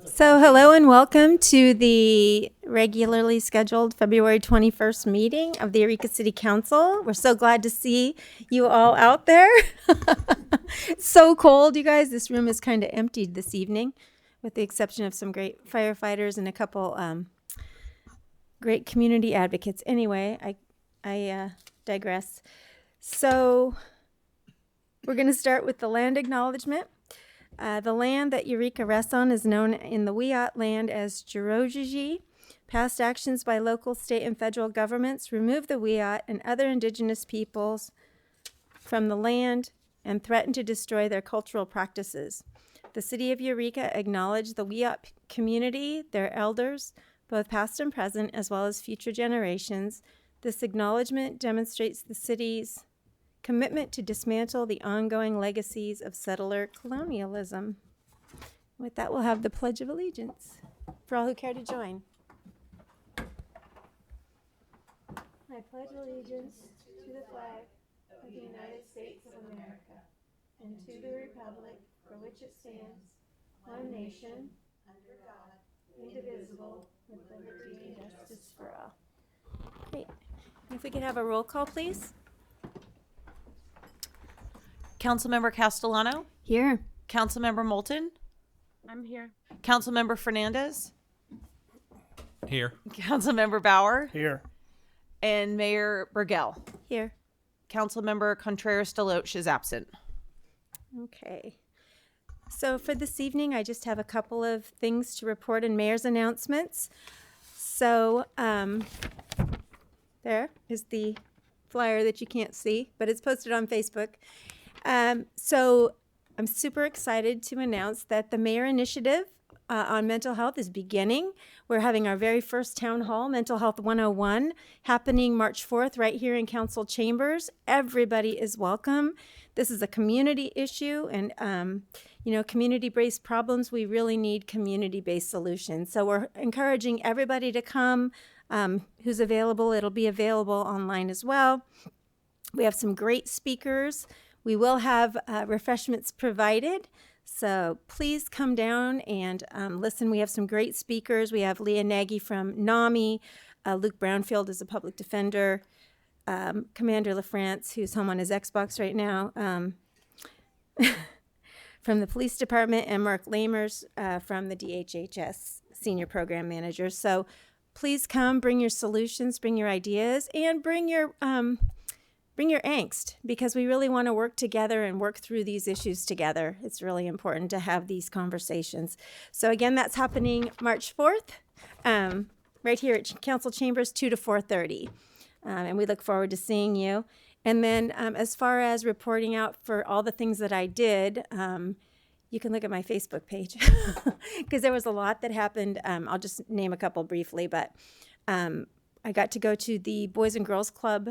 So hello and welcome to the regularly scheduled February 21st meeting of the Eureka City Council. We're so glad to see you all out there. It's so cold, you guys. This room is kind of emptied this evening, with the exception of some great firefighters and a couple great community advocates. Anyway, I digress. So we're going to start with the land acknowledgement. The land that Eureka rests on is known in the Wiyot land as Jirojiji. Past actions by local, state, and federal governments remove the Wiyot and other indigenous peoples from the land and threaten to destroy their cultural practices. The city of Eureka acknowledged the Wiyot community, their elders, both past and present, as well as future generations. This acknowledgement demonstrates the city's commitment to dismantle the ongoing legacies of settler colonialism. With that, we'll have the Pledge of Allegiance for all who care to join. I pledge allegiance to the flag of the United States of America and to the republic for which it stands, one nation, under God, indivisible, with liberty and justice for all. Great. If we could have a roll call, please. Councilmember Castellano, Here. Councilmember Moulton, I'm here. Councilmember Fernandez, Here. Councilmember Bauer, Here. and Mayor Burgell. Here. Councilmember Contreras-Deloche is absent. Okay. So for this evening, I just have a couple of things to report in mayor's announcements. So there is the flyer that you can't see, but it's posted on Facebook. So I'm super excited to announce that the Mayor Initiative on mental health is beginning. We're having our very first town hall, Mental Health 101, happening March 4th right here in council chambers. Everybody is welcome. This is a community issue, and community-based problems, we really need community-based solutions. So we're encouraging everybody to come who's available. It'll be available online as well. We have some great speakers. We will have refreshments provided, so please come down and listen. We have some great speakers. We have Leah Nagy from NAMI, Luke Brownfield is a public defender, Commander LaFrance, who's home on his Xbox right now, from the police department, and Mark Lamers from the DHHS Senior Program Manager. So please come, bring your solutions, bring your ideas, and bring your angst, because we really want to work together and work through these issues together. It's really important to have these conversations. So again, that's happening March 4th, right here at Council Chambers, 2 to 4:30. And we look forward to seeing you. And then as far as reporting out for all the things that I did, you can look at my Facebook page, because there was a lot that happened. I'll just name a couple briefly, but I got to go to the Boys and Girls Club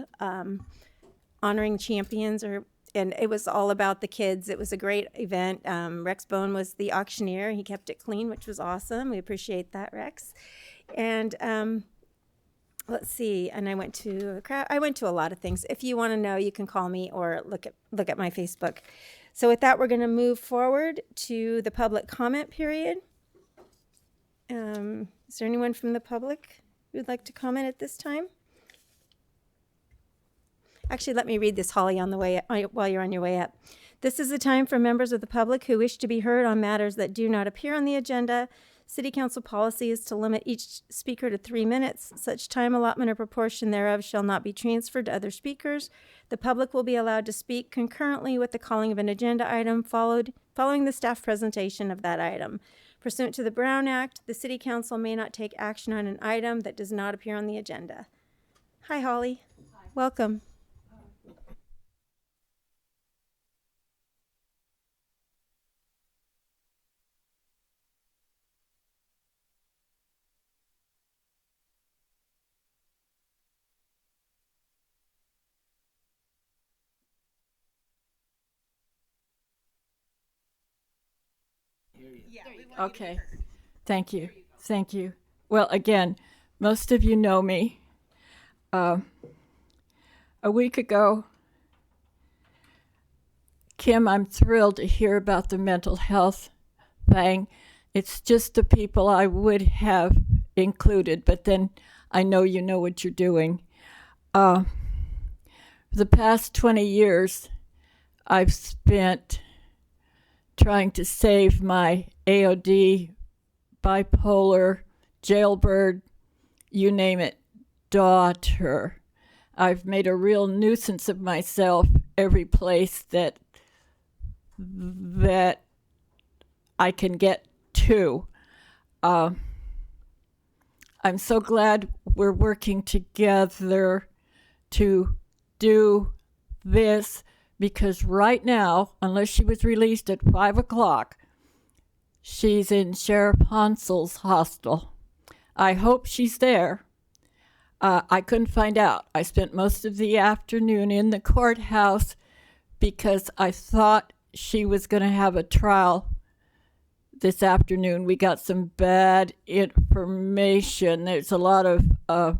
honoring champions, and it was all about the kids. It was a great event. Rex Bone was the auctioneer. He kept it clean, which was awesome. We appreciate that, Rex. And let's see. And I went to a lot of things. If you want to know, you can call me or look at my Facebook. So with that, we're going to move forward to the public comment period. Is there anyone from the public who would like to comment at this time? Actually, let me read this, Holly, on the way while you're on your way up. This is the time for members of the public who wish to be heard on matters that do not appear on the agenda. City Council policy is to limit each speaker to 3 minutes. Such time allotment or proportion thereof shall not be transferred to other speakers. The public will be allowed to speak concurrently with the calling of an agenda item following the staff presentation of that item. Pursuant to the Brown Act, the City Council may not take action on an item that does not appear on the agenda. Hi, Holly. Hi. Welcome. Okay. Thank you. Thank you. Well, again, most of you know me. A week ago, Kim, I'm thrilled to hear about the mental health thing. It's just the people I would have included, but then I know you know what you're doing. For the past 20 years, I've spent trying to save my AOD, bipolar, jailbird, you name it, daughter. I've made a real nuisance of myself every place that I can get to. I'm so glad we're working together to do this, because right now, unless she was released at 5 o'clock, she's in Sheriff Hansel's hostel. I hope she's there. I couldn't find out. I spent most of the afternoon in the courthouse because I thought she was going to have a trial this afternoon. We got some bad information. There's a lot of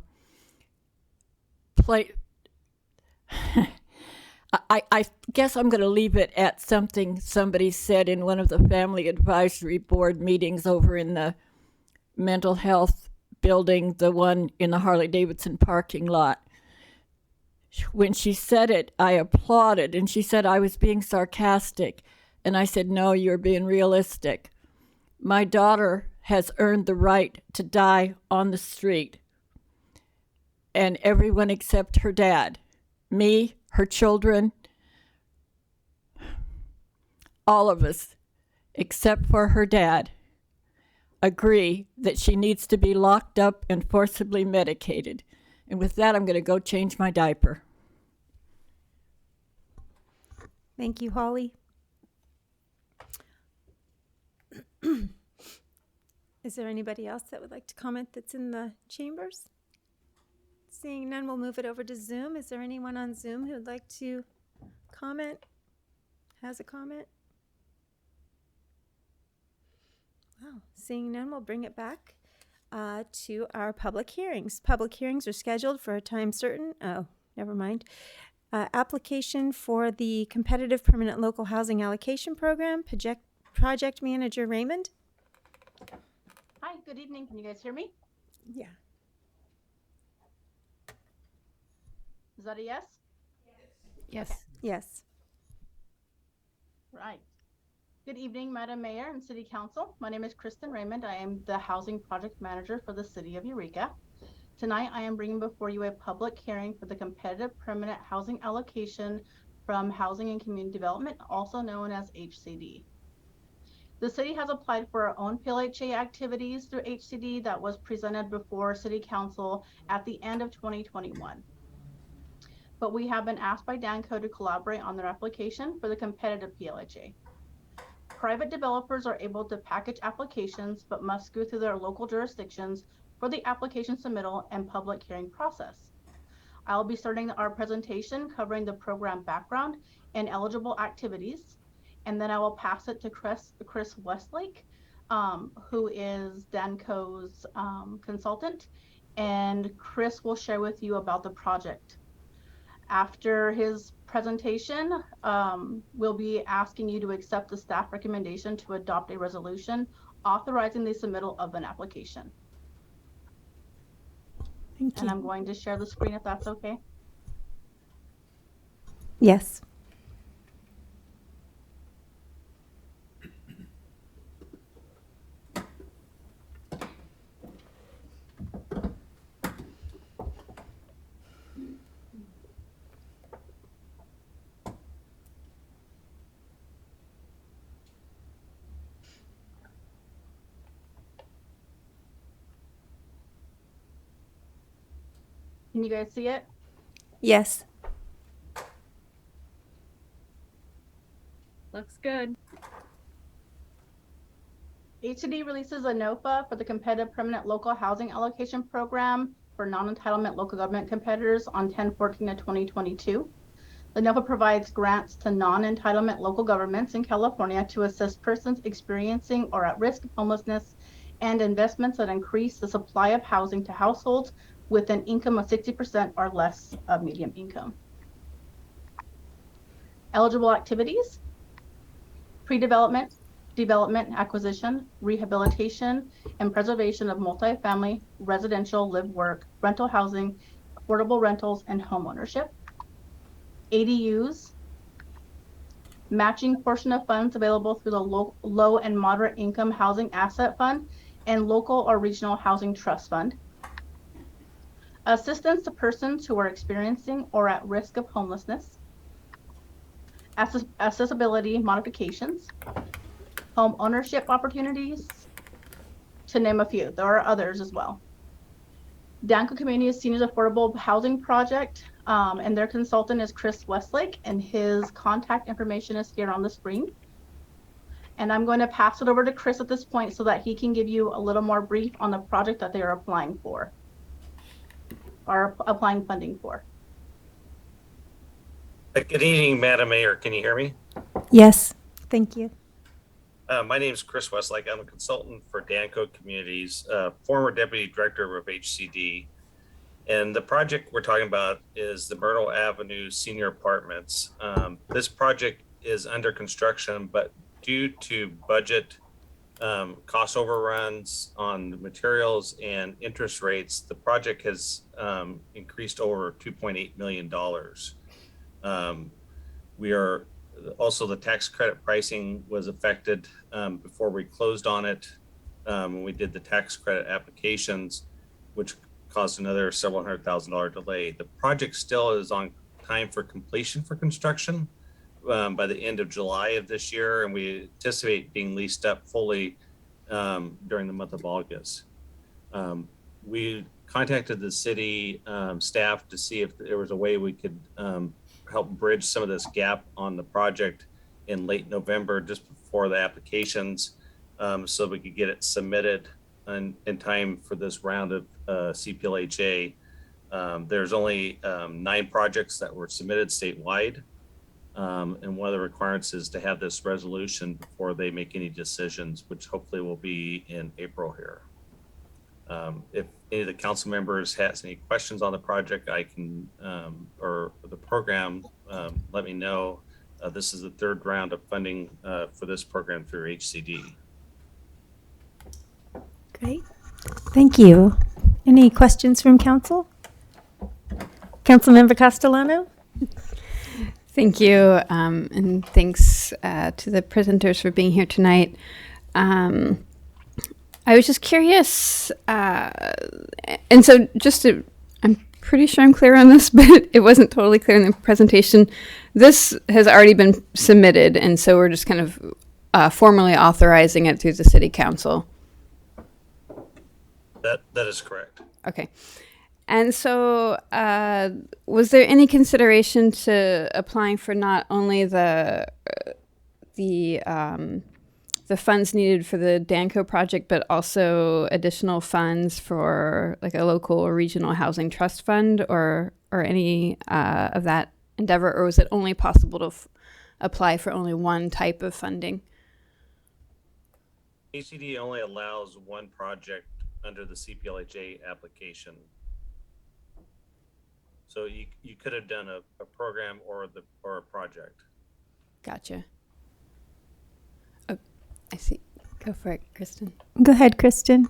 I guess I'm going to leave it at something somebody said in one of the family advisory board meetings over in the mental health building, the one in the Harley-Davidson parking lot. When she said it, I applauded, and she said I was being sarcastic. And I said, no, you're being realistic. My daughter has earned the right to die on the street. And everyone except her dad, me, her children, all of us, except for her dad, agree that she needs to be locked up and forcibly medicated. And with that, I'm going to go change my diaper. Thank you, Holly. Is there anybody else that would like to comment that's in the chambers? Seeing none, we'll move it over to Zoom. Is there anyone on Zoom who would like to comment? Has a comment? Wow. Seeing none, we'll bring it back to our public hearings. Public hearings are scheduled for a time certain. Oh, never mind. Application for the Competitive Permanent Local Housing Allocation Program. Project Manager Raymond. Hi, good evening. Can you guys hear me? Yeah. Is that a yes? Yes. Yes. Right. Good evening, Madam Mayor and City Council. My name is Kristen Raymond. I am the Housing Project Manager for the City of Eureka. Tonight, I am bringing before you a public hearing for the Competitive Permanent Housing Allocation from Housing and Community Development, also known as HCD. The city has applied for our own PLHA activities through HCD that was presented before City Council at the end of 2021. But we have been asked by DANCO to collaborate on their application for the competitive PLHA. Private developers are able to package applications, but must go through their local jurisdictions for the application submittal and public hearing process. I'll be starting our presentation covering the program background and eligible activities, and then I will pass it to Chris Westlake, who is DANCO's consultant, and Chris will share with you about the project. After his presentation, we'll be asking you to accept the staff recommendation to adopt a resolution authorizing the submittal of an application. Thank you. And I'm going to share the screen if that's okay. Yes. Can you guys see it? Yes. Looks good. HCD releases a NOFA for the Competitive Permanent Local Housing Allocation Program for non-entitlement local government competitors on 10/14 of 2022. The NOFA provides grants to non-entitlement local governments in California to assist persons experiencing or at risk of homelessness and investments that increase the supply of housing to households with an income of 60% or less of median income. Eligible activities: pre-development, development, acquisition, rehabilitation, and preservation of multifamily, residential, live-work, rental housing, affordable rentals, and homeownership. ADUs, matching portion of funds available through the low and moderate income housing asset fund and local or regional housing trust fund. Assistance to persons who are experiencing or at risk of homelessness. Accessibility modifications. Home ownership opportunities, to name a few. There are others as well. Danco Community Seniors Affordable Housing Project, and their consultant is Chris Westlake, and his contact information is here on the screen. And I'm going to pass it over to Chris at this point so that he can give you a little more brief on the project that they are applying for, or applying funding for. Good evening, Madam Mayor. Can you hear me? Yes. Thank you. My name is Chris Westlake. I'm a consultant for Danco Communities, former deputy director of HCD. And the project we're talking about is the Myrtle Avenue Senior Apartments. This project is under construction, but due to budget cost overruns on materials and interest rates, the project has increased over $2.8 million. We are also, the tax credit pricing was affected before we closed on it. When we did the tax credit applications, which caused another several $100,000 delay. The project still is on time for completion for construction by the end of July of this year, and we anticipate being leased up fully during the month of August. We contacted the city staff to see if there was a way we could help bridge some of this gap on the project in late November, just before the applications, so we could get it submitted in time for this round of CPLHA. There's only 9 projects that were submitted statewide, and one of the requirements is to have this resolution before they make any decisions, which hopefully will be in April here. If any of the council members has any questions on the project, I can, or the program, let me know. This is the 3rd round of funding for this program through HCD. Great. Thank you. Any questions from council? Councilmember Castellano? Thank you, and thanks to the presenters for being here tonight. I was just curious, and so just to, I'm pretty sure I'm clear on this, but it wasn't totally clear in the presentation. This has already been submitted, and so we're just kind of formally authorizing it through the city council. That is correct. Okay. And so was there any consideration to applying for not only the funds needed for the Danco project, but also additional funds for like a local or regional housing trust fund or any of that endeavor? Or was it only possible to apply for only one type of funding? HCD only allows one project under the CPLHA application. So you could have done a program or a project. Gotcha. Oh, I see. Go for it, Kristen. Go ahead, Kristen.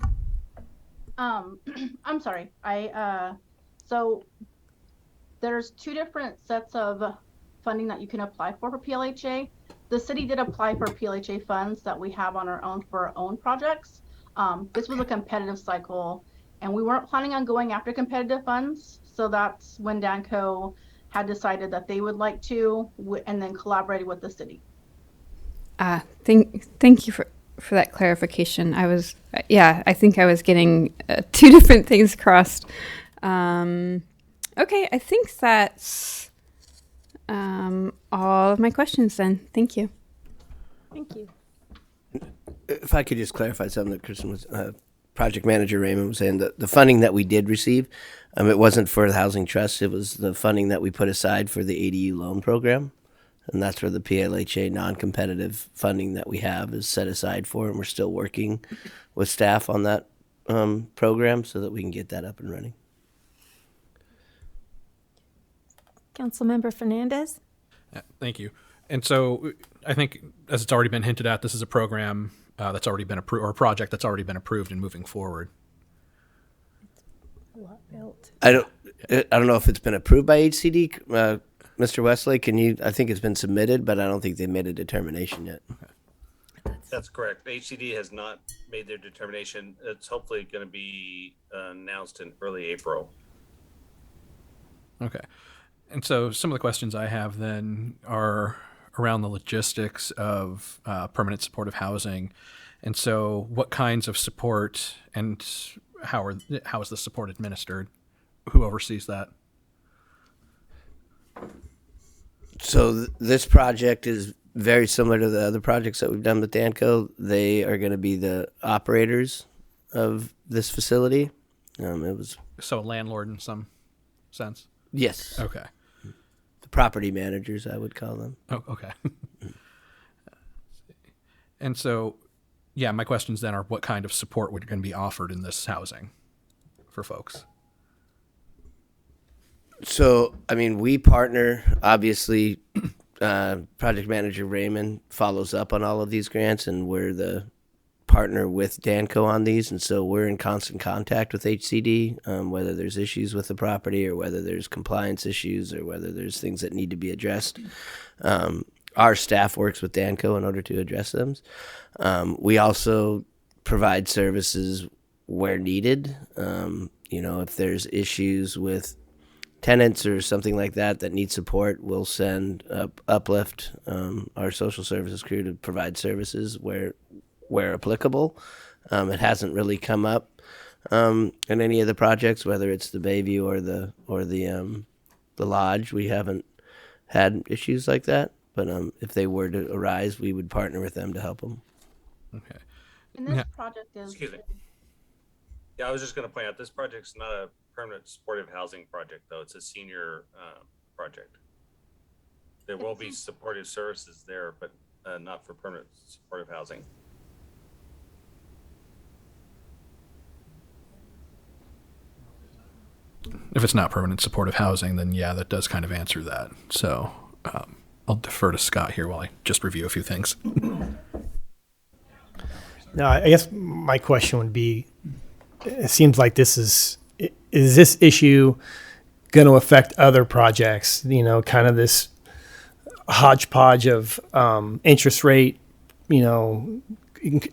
I'm sorry. So there's 2 different sets of funding that you can apply for PLHA. The city did apply for PLHA funds that we have on our own for our own projects. This was a competitive cycle, and we weren't planning on going after competitive funds. So that's when Danco had decided that they would like to, and then collaborated with the city. Thank you for that clarification. I think I was getting 2 different things crossed. Okay, I think that's all of my questions then. Thank you. Thank you. If I could just clarify something that Kristen was, project manager Raymond was saying, that the funding that we did receive, it wasn't for the housing trust. It was the funding that we put aside for the ADU loan program. And that's where the PLHA non-competitive funding that we have is set aside for. And we're still working with staff on that program so that we can get that up and running. Councilmember Fernandez? Thank you. And so I think, as it's already been hinted at, this is a program that's already been approved, or a project that's already been approved and moving forward. I don't know if it's been approved by HCD. Mr. Wesley, can you? I think it's been submitted, but I don't think they made a determination yet. That's correct. HCD has not made their determination. It's hopefully going to be announced in early April. Okay. And so some of the questions I have then are around the logistics of permanent supportive housing. And so what kinds of support and how is the support administered? Who oversees that? So this project is very similar to the other projects that we've done with Danco. They are going to be the operators of this facility. It was So a landlord in some sense? yes, Okay. the property managers, I would call them. Oh, okay. And so, yeah, my questions then are what kind of support would going to be offered in this housing for folks? So, I mean, we partner, obviously, project manager Raymond follows up on all of these grants, and we're the partner with Danco on these. And so we're in constant contact with HCD, whether there's issues with the property or whether there's compliance issues or whether there's things that need to be addressed. Our staff works with Danco in order to address them. We also provide services where needed. If there's issues with tenants or something like that need support, we'll send Uplift, our social services crew, to provide services where applicable. It hasn't really come up in any of the projects, whether it's the Bayview or the lodge. We haven't had issues like that, but if they were to arise, we would partner with them to help them. Okay. And this Yeah. project is. Excuse me. Yeah, I was just going to point out this project's not a permanent supportive housing project, though. It's a senior project. There will be supportive services there, but not for permanent supportive housing. If it's not permanent supportive housing, then yeah, that does kind of answer that. So I'll defer to Scott here while I just review a few things. No, I guess my question would be, it seems like is this issue going to affect other projects? Kind of this hodgepodge of interest rate,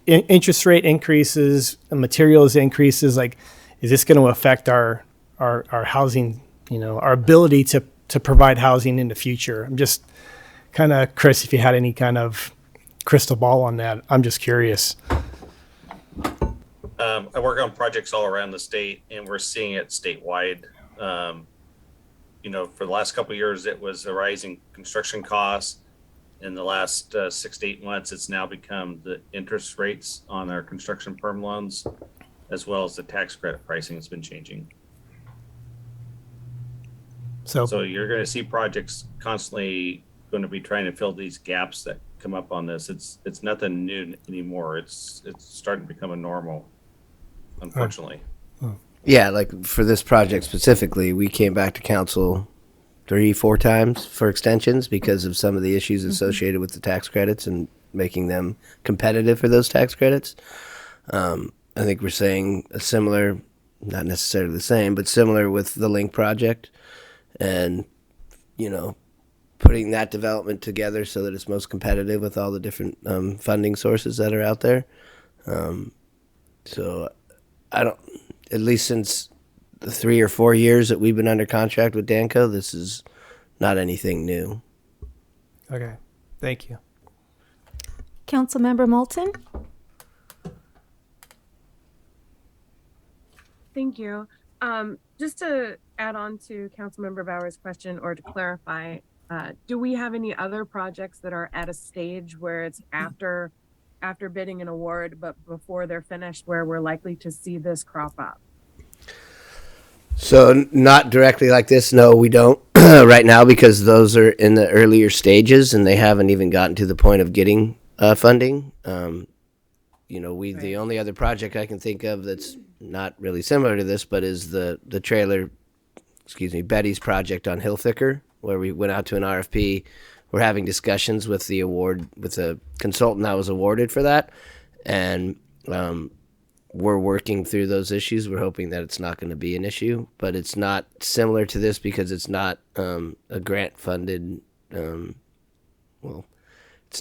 interest rate increases, materials increases. Like, is this going to affect our housing, our ability to provide housing in the future? I'm just kind of, Chris, if you had any kind of crystal ball on that, I'm just curious. I work on projects all around the state, and we're seeing it statewide. For the last couple of years, it was a rising construction costs. In the last 6 to 8 months, it's now become the interest rates on our construction perm loans, as well as the tax credit pricing has been changing. So you're going to see projects constantly going to be trying to fill these gaps that come up on this. It's nothing new anymore. It's starting to become a normal, unfortunately. Yeah, like for this project specifically, we came back to council 3-4 times for extensions because of some of the issues associated with the tax credits and making them competitive for those tax credits. I think we're saying a similar, not necessarily the same, but similar with the Link project, and putting that development together so that it's most competitive with all the different funding sources that are out there. So I don't, at least since the 3 or 4 years that we've been under contract with Danco, this is not anything new. Okay, thank you. Councilmember Moulton? Thank you. Just to add on to Councilmember Bauer's question, or to clarify, do we have any other projects that are at a stage where it's after bidding an award, but before they're finished, where we're likely to see this crop up? So not directly like this. No, we don't right now, because those are in the earlier stages and they haven't even gotten to the point of getting funding. The only other project I can think of that's not really similar to this, but is the trailer, Betty's project on Hillthicker, where we went out to an RFP. we're having discussions with the consultant that was awarded for that, and we're working through those issues. We're hoping that it's not going to be an issue, but it's not similar to this because it's not a grant funded. It's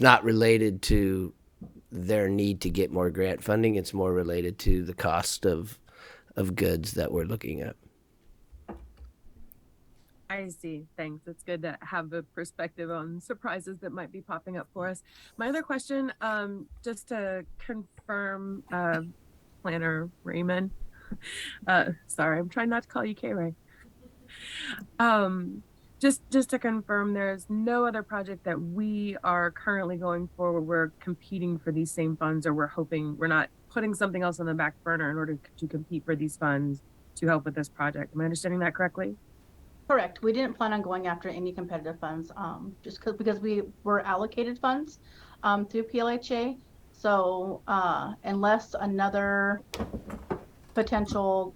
not related to their need to get more grant funding. It's more related to the cost of goods that we're looking at. I see. Thanks. It's good to have a perspective on surprises that might be popping up for us. My other question, just to confirm, Planner Raymond. Sorry, I'm trying not to call you K-Ray. Just to confirm, there's no other project that we are currently going forward. We're competing for these same funds, or we're not putting something else on the back burner in order to compete for these funds to help with this project. Am I understanding that correctly? Correct. We didn't plan on going after any competitive funds, just because we were allocated funds through PLHA. So unless another potential,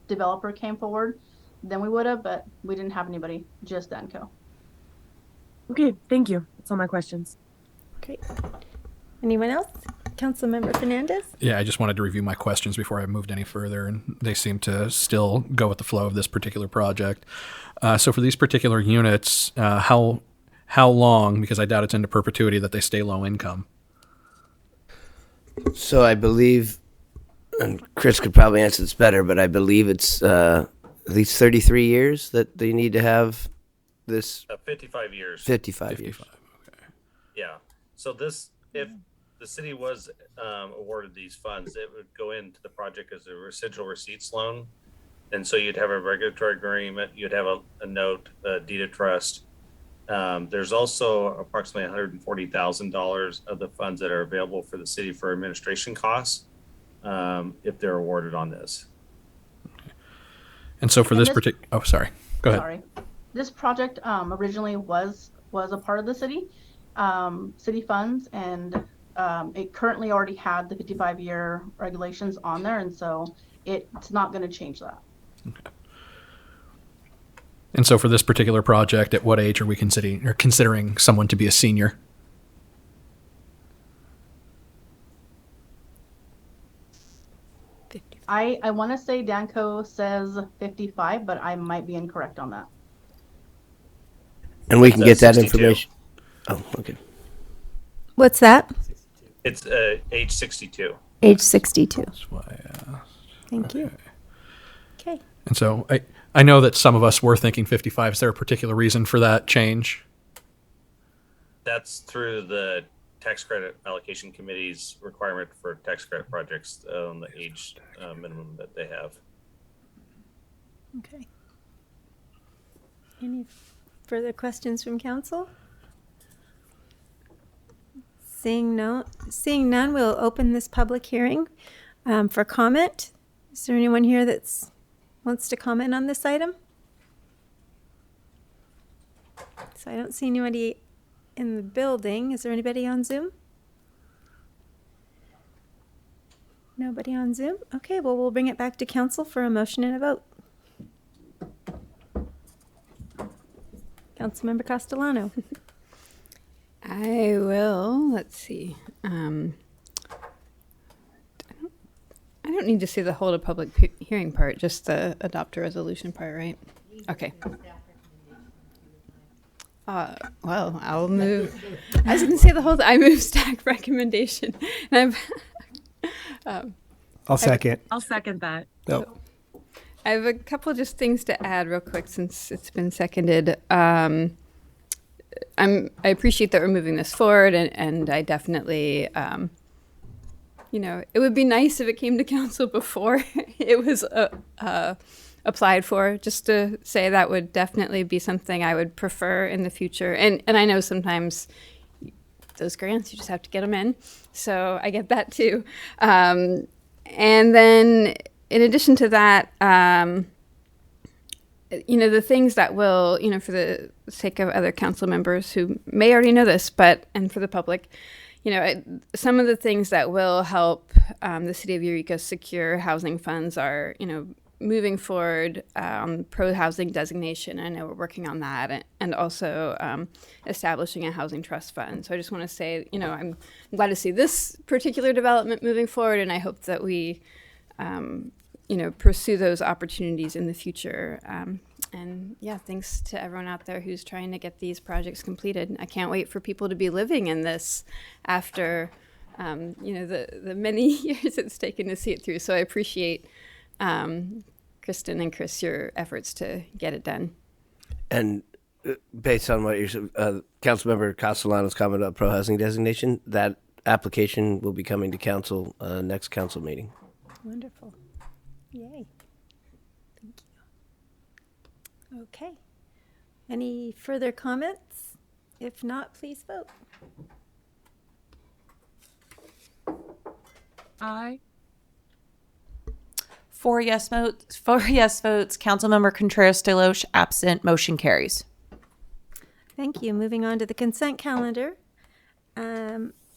developer came forward, then we would have, but we didn't have anybody, just Danco. Okay, thank you. That's all my questions. Great. Anyone else? Councilmember Fernandez? Yeah, I just wanted to review my questions before I moved any further, and they seem to still go with the flow of this particular project. So for these particular units, how long, because I doubt it's into perpetuity, that they stay low income? So I believe, and Chris could probably answer this better, but I believe it's at least 33 years that they need to have this. 55 years. 55 years. Okay. Yeah. So this, if the city was awarded these funds, it would go into the project as a residual receipts loan. And so you'd have a regulatory agreement, you'd have a note, a deed of trust. There's also approximately $140,000 of the funds that are available for the city for administration costs if they're awarded on this. And so for this particular, sorry, go ahead. Sorry. This project originally was a part of the city funds, and it currently already had the 55-year regulations on there, and so it's not going to change that. Okay. And so for this particular project, at what age are we considering someone to be a senior? I want to say Danco says 55, but I might be incorrect on that. And we can get that 62. information. Oh, okay. What's that? It's age 62. Age 62. That's why I asked. Thank you. Okay. And so I know that some of us were thinking 55. Is there a particular reason for that change? That's through the tax credit allocation committee's requirement for tax credit projects on the age minimum that they have. Okay. Any further questions from council? Seeing none, we'll open this public hearing for comment. Is there anyone here that wants to comment on this item? So I don't see anybody in the building. Is there anybody on Zoom? Nobody on Zoom? Okay, well, we'll bring it back to council for a motion and a vote. Councilmember Castellano. I will. Let's see. I don't need to see the hold a public hearing part, just the adopt a resolution part, right? Okay. Well, I'll move. I was going to say the whole. I move staff recommendation. And I'll second. I'll second that. No. I have a couple just things to add real quick since it's been seconded. I appreciate that we're moving this forward, and I definitely, it would be nice if it came to council before it was applied for. Just to say that would definitely be something I would prefer in the future. And I know sometimes those grants, you just have to get them in. So I get that too. And then in addition to that, the things that will, for the sake of other council members who may already know this, and for the public, some of the things that will help the city of Eureka secure housing funds are, moving forward, pro housing designation. I know we're working on that, and also establishing a housing trust fund. So I just want to say, I'm glad to see this particular development moving forward, and I hope that we, pursue those opportunities in the future. And yeah, thanks to everyone out there who's trying to get these projects completed. I can't wait for people to be living in this after, the many years it's taken to see it through. So I appreciate Kristen and Chris, your efforts to get it done. And based on what Councilmember Castellano's comment about pro housing designation, that application will be coming to council next council meeting. Wonderful. Yay. Thank you. Okay. Any further comments? If not, please vote. Aye. 4 yes votes. Councilmember Contreras Deloche absent. Motion carries. Thank you. Moving on to the consent calendar.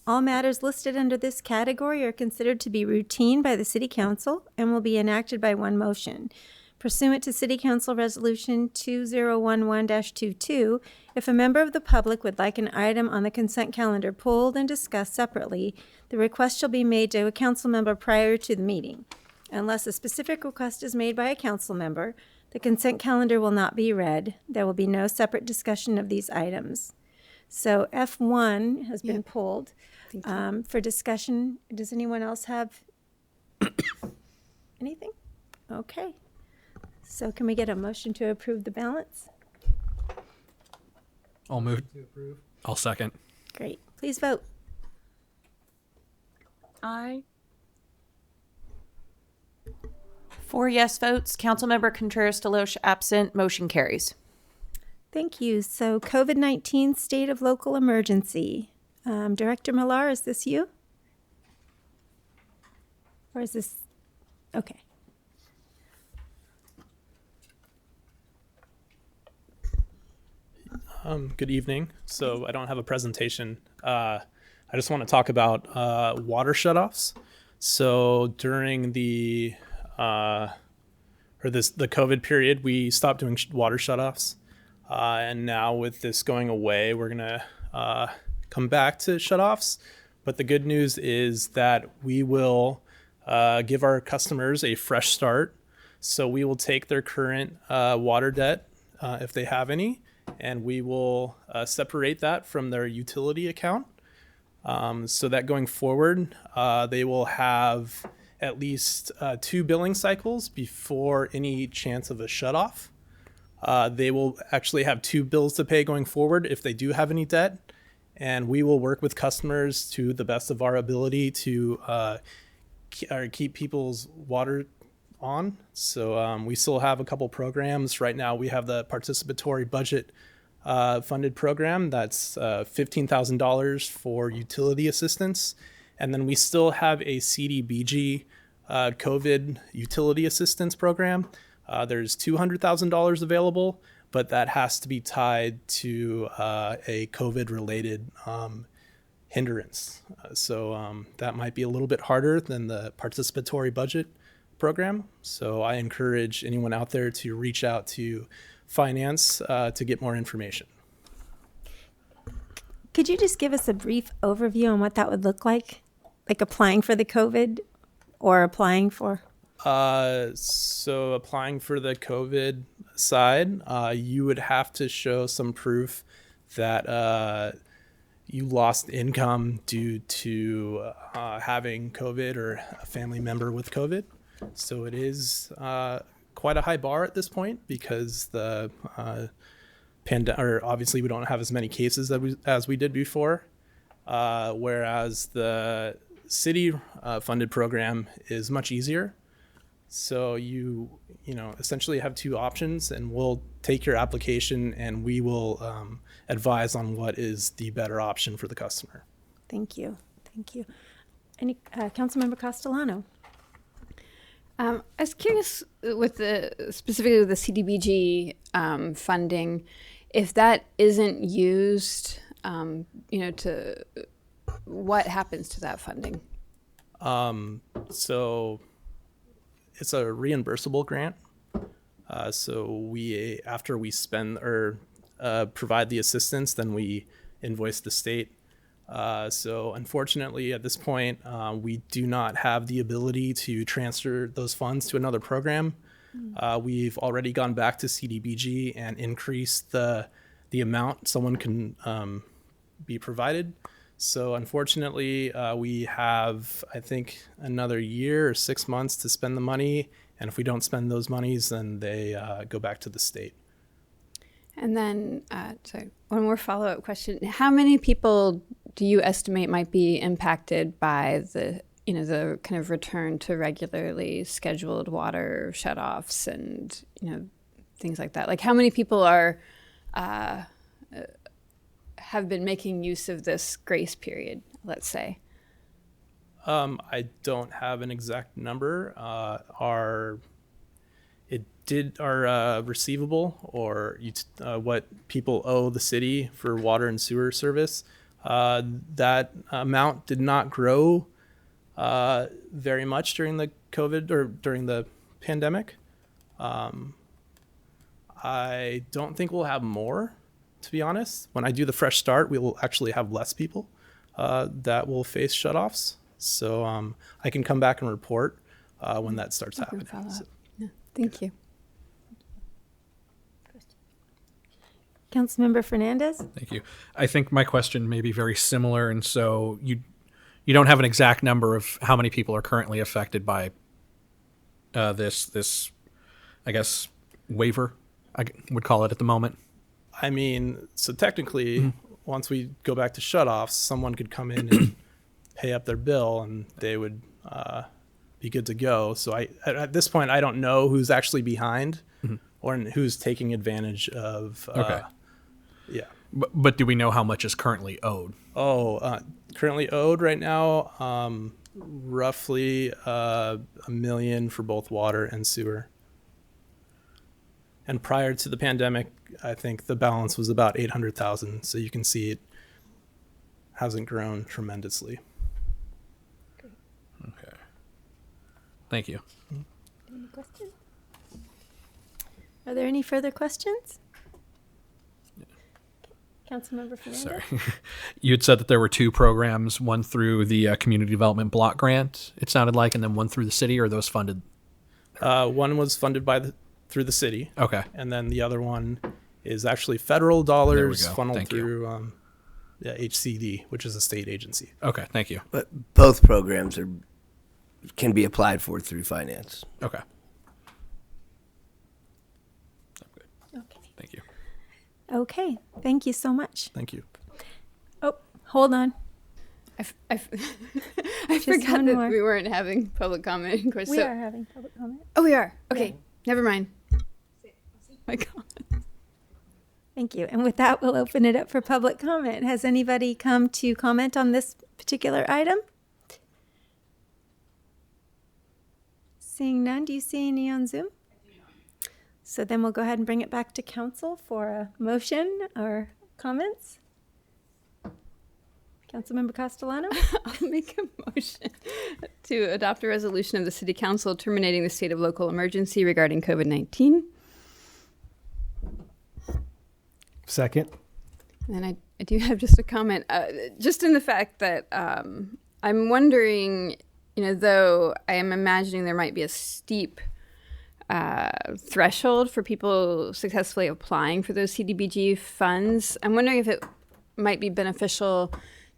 All matters listed under this category are considered to be routine by the City Council and will be enacted by one motion. Pursuant to City Council Resolution 2011-22, if a member of the public would like an item on the consent calendar pulled and discussed separately, the request shall be made to a council member prior to the meeting. Unless a specific request is made by a council member, the consent calendar will not be read. There will be no separate discussion of these items. So F1 has been pulled for discussion. Does anyone else have anything? Okay. So can we get a motion to approve the balance? I'll move to approve. I'll second. Great. Please vote. Aye. 4 yes votes. Councilmember Contreras Deloche absent. Motion carries. Thank you. So COVID-19 state of local emergency. Director Millar, is this you? Or is this? Okay. Good evening. So I don't have a presentation. I just want to talk about water shutoffs. So during the COVID period, we stopped doing water shutoffs, and now with this going away, we're gonna come back to shutoffs. But the good news is that we will give our customers a fresh start. So we will take their current water debt, if they have any, and we will separate that from their utility account, so that going forward, they will have at least 2 billing cycles before any chance of a shutoff. They will actually have 2 bills to pay going forward if they do have any debt, and we will work with customers to the best of our ability to keep people's water on. So we still have a couple programs. Right now we have the participatory budget funded program that's $15,000 for utility assistance. And then we still have a CDBG COVID utility assistance program. There's $200,000 available, but that has to be tied to a COVID-related hindrance. So that might be a little bit harder than the participatory budget program. So I encourage anyone out there to reach out to finance to get more information. Could you just give us a brief overview on what that would look like applying for the COVID or applying for? So applying for the COVID side, you would have to show some proof that you lost income due to having COVID or a family member with COVID. So it is quite a high bar at this point because the pandemic, obviously we don't have as many cases as we did before, whereas the city funded program is much easier. So you essentially have 2 options, and we'll take your application and we will advise on what is the better option for the customer. Thank you. Thank you. Any Councilmember Castellano? I was curious specifically with the CDBG funding, if that isn't used, to what happens to that funding? So it's a reimbursable grant. So we, after we spend or provide the assistance, then we invoice the state. So unfortunately, at this point, we do not have the ability to transfer those funds to another program. We've already gone back to CDBG and increased the amount someone can be provided. So unfortunately, we have, I think, another year or 6 months to spend the money. And if we don't spend those monies, then they go back to the state. And then, sorry, one more follow-up question. How many people do you estimate might be impacted by the kind of return to regularly scheduled water shutoffs and, things like that? Like, how many people have been making use of this grace period, let's say? I don't have an exact number. Our receivable, or what people owe the city for water and sewer service, that amount did not grow very much during the COVID or during the pandemic. I don't think we'll have more, to be honest. When I do the fresh start, we will actually have less people that will face shutoffs. So I can come back and report when that starts happening. So. Yeah, thank you. Councilmember Fernandez? Thank you. I think my question may be very similar, and so you don't have an exact number of how many people are currently affected by this I guess waiver, I would call it at the moment. I mean, so technically, once we go back to shutoffs, someone could come in and pay up their bill, and they would be good to go. So at this point, I don't know who's actually behind or who's taking advantage of. Okay. Yeah. But do we know how much is currently owed? Currently owed right now, roughly $1 million for both water and sewer. And prior to the pandemic, I think the balance was about 800,000. So you can see it hasn't grown tremendously. Okay. Thank you. Any questions? Are there any further questions? Councilmember Fernandez? Sorry. You had said that there were two programs, one through the Community Development Block Grant, it sounded like, and then one through the city. Or are those funded? One was funded through the city. Okay. And then the other one is actually federal dollars funneled Thank you. through HCD, which is a state agency. Okay, thank you. But both programs can be applied for through finance. Okay. Okay. Thank you. Okay. Thank you so much. Thank you. Oh, hold on. I forgot one that more. we weren't having public comment. Of course. We are having public comment. Oh, we are. Okay. Never mind. My God. Thank you. And with that, we'll open it up for public comment. Has anybody come to comment on this particular item? Seeing none, do you see any on Zoom? So then we'll go ahead and bring it back to council for a motion or comments. Councilmember Castellano? I'll make a motion to adopt a resolution of the City Council terminating the state of local emergency regarding COVID-19. Second. And then I do have just a comment, just in the fact that I'm wondering, though I am imagining there might be a steep threshold for people successfully applying for those CDBG funds, I'm wondering if it might be beneficial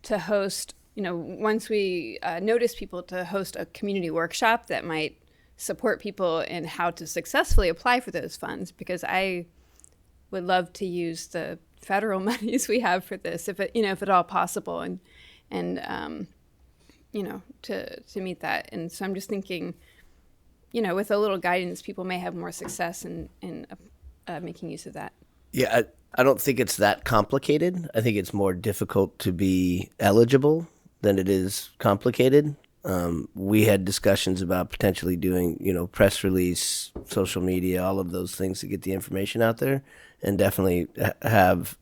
to host, once we notice people, to host a community workshop that might support people in how to successfully apply for those funds, because I would love to use the federal monies we have for this, if at all possible, and to meet that. And so I'm just thinking, with a little guidance, people may have more success in making use of that. Yeah, I don't think it's that complicated. I think it's more difficult to be eligible than it is complicated. We had discussions about potentially doing, press release, social media, all of those things to get the information out there, and definitely have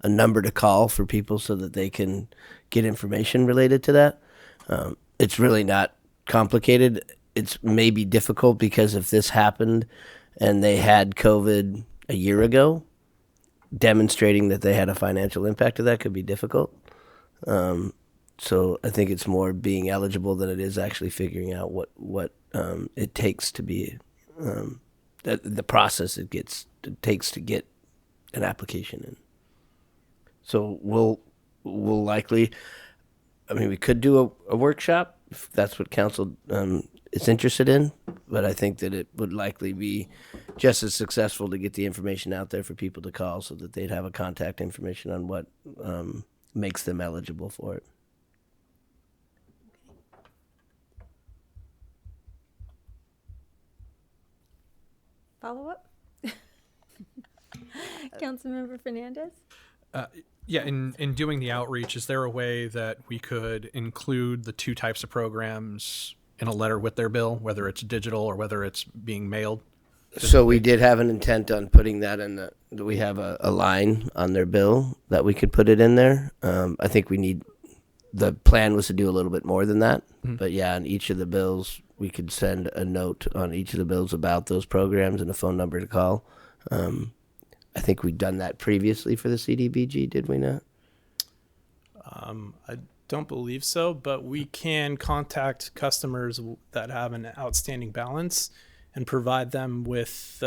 a number to call for people so that they can get information related to that. It's really not complicated. it's maybe difficult because if this happened and they had COVID a year ago, demonstrating that they had a financial impact of that could be difficult. So I think it's more being eligible than it is actually figuring out what it takes to be the process it takes to get an application in. So we'll likely, I mean, we could do a workshop if that's what council is interested in, but I think that it would likely be just as successful to get the information out there for people to call so that they'd have a contact information on what makes them eligible for it. Follow up? Councilmember Fernandez? Yeah, in doing the outreach, is there a way that we could include the two types of programs in a letter with their bill, whether it's digital or whether it's being mailed? So we did have an intent on putting that in we have a line on their bill that we could put it in there. I think the plan was to do a little bit more than that. Mm-hmm. But yeah, on each of the bills, we could send a note on each of the bills about those programs and a phone number to call. I think we'd done that previously for the CDBG, did we not? I don't believe so, but we can contact customers that have an outstanding balance and provide them with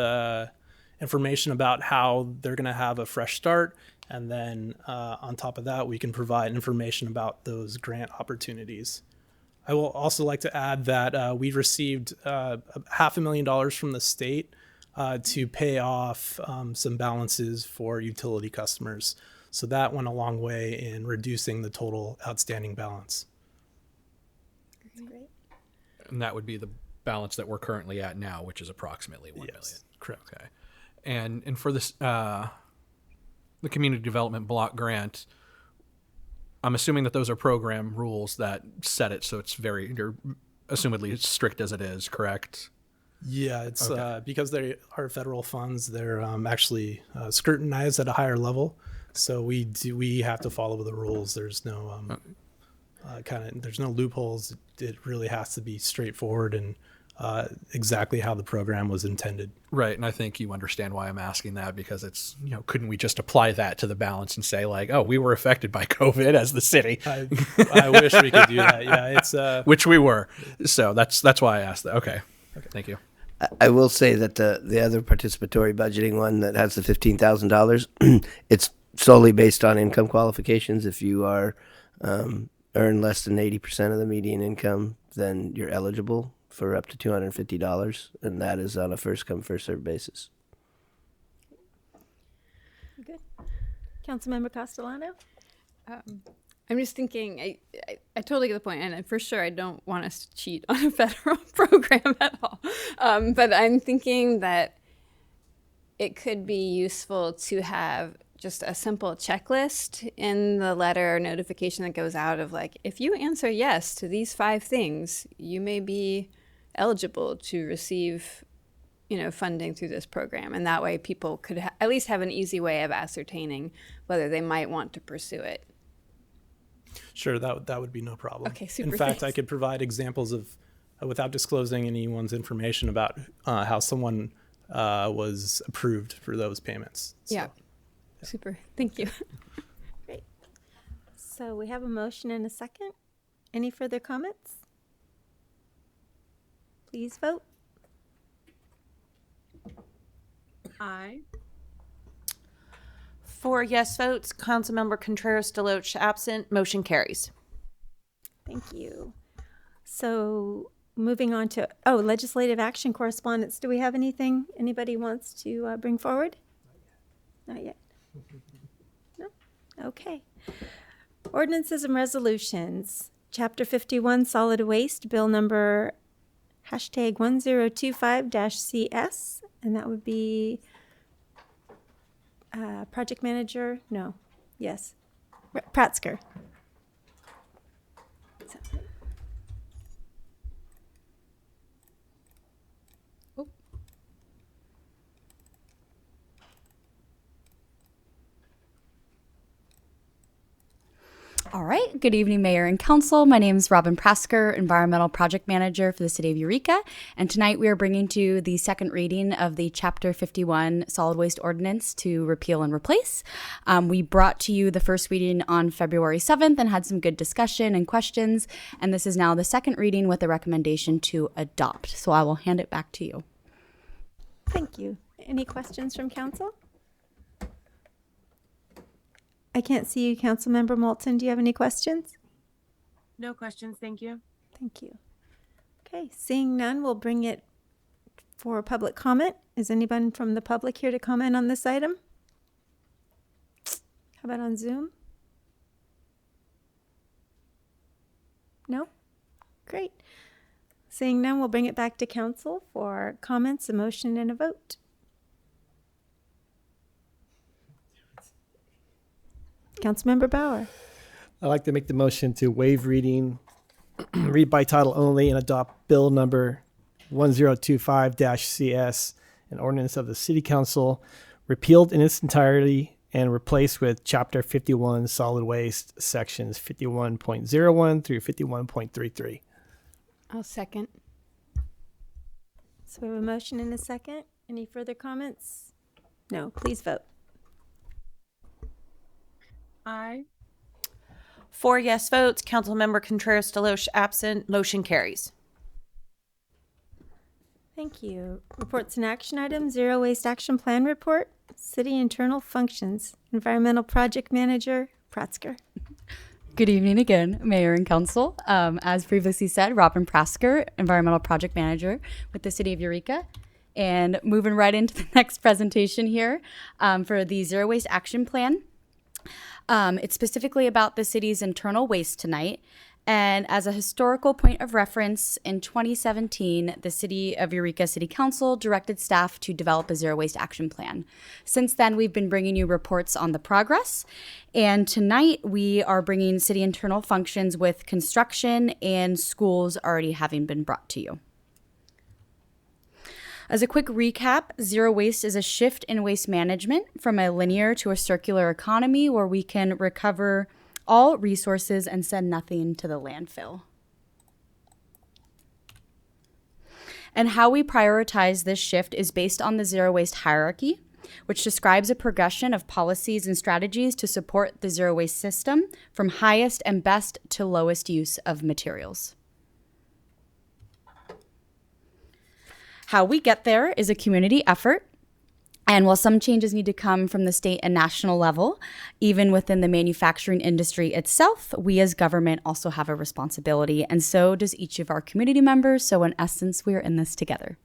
information about how they're going to have a fresh start. And then on top of that, we can provide information about those grant opportunities. I will also like to add that we received $500,000 from the state to pay off some balances for utility customers. So that went a long way in reducing the total outstanding balance. That's great. And that would be the balance that we're currently at now, which is approximately $1 million. Correct. Okay. And for this, the community development block grant, I'm assuming that those are program rules that set it, so it's you're assumedly as strict as it is, correct? Yeah, it's okay. Because they are federal funds, they're actually scrutinized at a higher level. So we have to follow the rules. There's no there's no loopholes. It really has to be straightforward and exactly how the program was intended. Right, and I think you understand why I'm asking that, because it's, couldn't we just apply that to the balance and say like, oh, we were affected by COVID as the city? I wish we could do that. Yeah, it's which we were. So that's why I asked that. Okay, thank you. I will say that the other participatory budgeting one that has the $15,000, it's solely based on income qualifications. If you are earn less than 80% of the median income, then you're eligible for up to $250, and that is on a first come first served basis. Good. Councilmember Castellano? I'm just thinking, I totally get the point, and for sure I don't want us to cheat on a federal program at all. But I'm thinking that it could be useful to have just a simple checklist in the letter or notification that goes out of like, if you answer yes to these 5 things, you may be eligible to receive, funding through this program. And that way people could at least have an easy way of ascertaining whether they might want to pursue it. Sure, that would be no problem. Okay, super. In fact, thanks. I could provide examples of, without disclosing anyone's information, about how someone was approved for those payments. So, yeah, super. Thank you. Great. So we have a motion and a second. Any further comments? Please vote. Aye. 4 yes votes. Councilmember Contreras Deloche absent. Motion carries. Thank you. So moving on to, legislative action correspondence. Do we have anything anybody wants to bring forward? Not yet. No? Okay. Ordinances and resolutions. Chapter 51, Solid Waste, Bill number #1025-CS, and that would be project manager, no, yes, Pratzker. All right. Good evening, Mayor and Council. My name is Robin Prasker, Environmental Project Manager for the City of Eureka. And tonight we are bringing to you the second reading of the Chapter 51 Solid Waste Ordinance to repeal and replace. We brought to you the first reading on February 7th and had some good discussion and questions. And this is now the second reading with a recommendation to adopt. So I will hand it back to you. Thank you. Any questions from council? I can't see you, Councilmember Moulton. Do you have any questions? No questions, thank you. Thank you. Okay, seeing none, we'll bring it for public comment. Is anyone from the public here to comment on this item? How about on Zoom? No? Great. Seeing none, we'll bring it back to council for comments, a motion, and a vote. Councilmember Bauer. I'd like to make the motion to waive reading, read by title only, and adopt bill number 1025-CS, an ordinance of the City Council, repealed in its entirety and replaced with Chapter 51 Solid Waste, Sections 51.01 through 51.33. I'll second. So we have a motion and a second. Any further comments? No, please vote. Aye. 4 yes votes. Councilmember Contreras Deloche absent. Motion carries. Thank you. Reports and action items, Zero Waste Action Plan Report, City Internal Functions, Environmental Project Manager, Prasker. Good evening again, Mayor and Council. As previously said, Robin Prasker, Environmental Project Manager with the City of Eureka. And moving right into the next presentation here for the Zero Waste Action Plan. It's specifically about the city's internal waste tonight. And as a historical point of reference, in 2017, the City of Eureka City Council directed staff to develop a zero waste action plan. Since then, we've been bringing you reports on the progress. And tonight, we are bringing city internal functions with construction and schools already having been brought to you. As a quick recap, zero waste is a shift in waste management from a linear to a circular economy where we can recover all resources and send nothing to the landfill. And how we prioritize this shift is based on the zero waste hierarchy, which describes a progression of policies and strategies to support the zero waste system from highest and best to lowest use of materials. How we get there is a community effort. And while some changes need to come from the state and national level, even within the manufacturing industry itself, we as government also have a responsibility, and so does each of our community members. So in essence, we are in this together.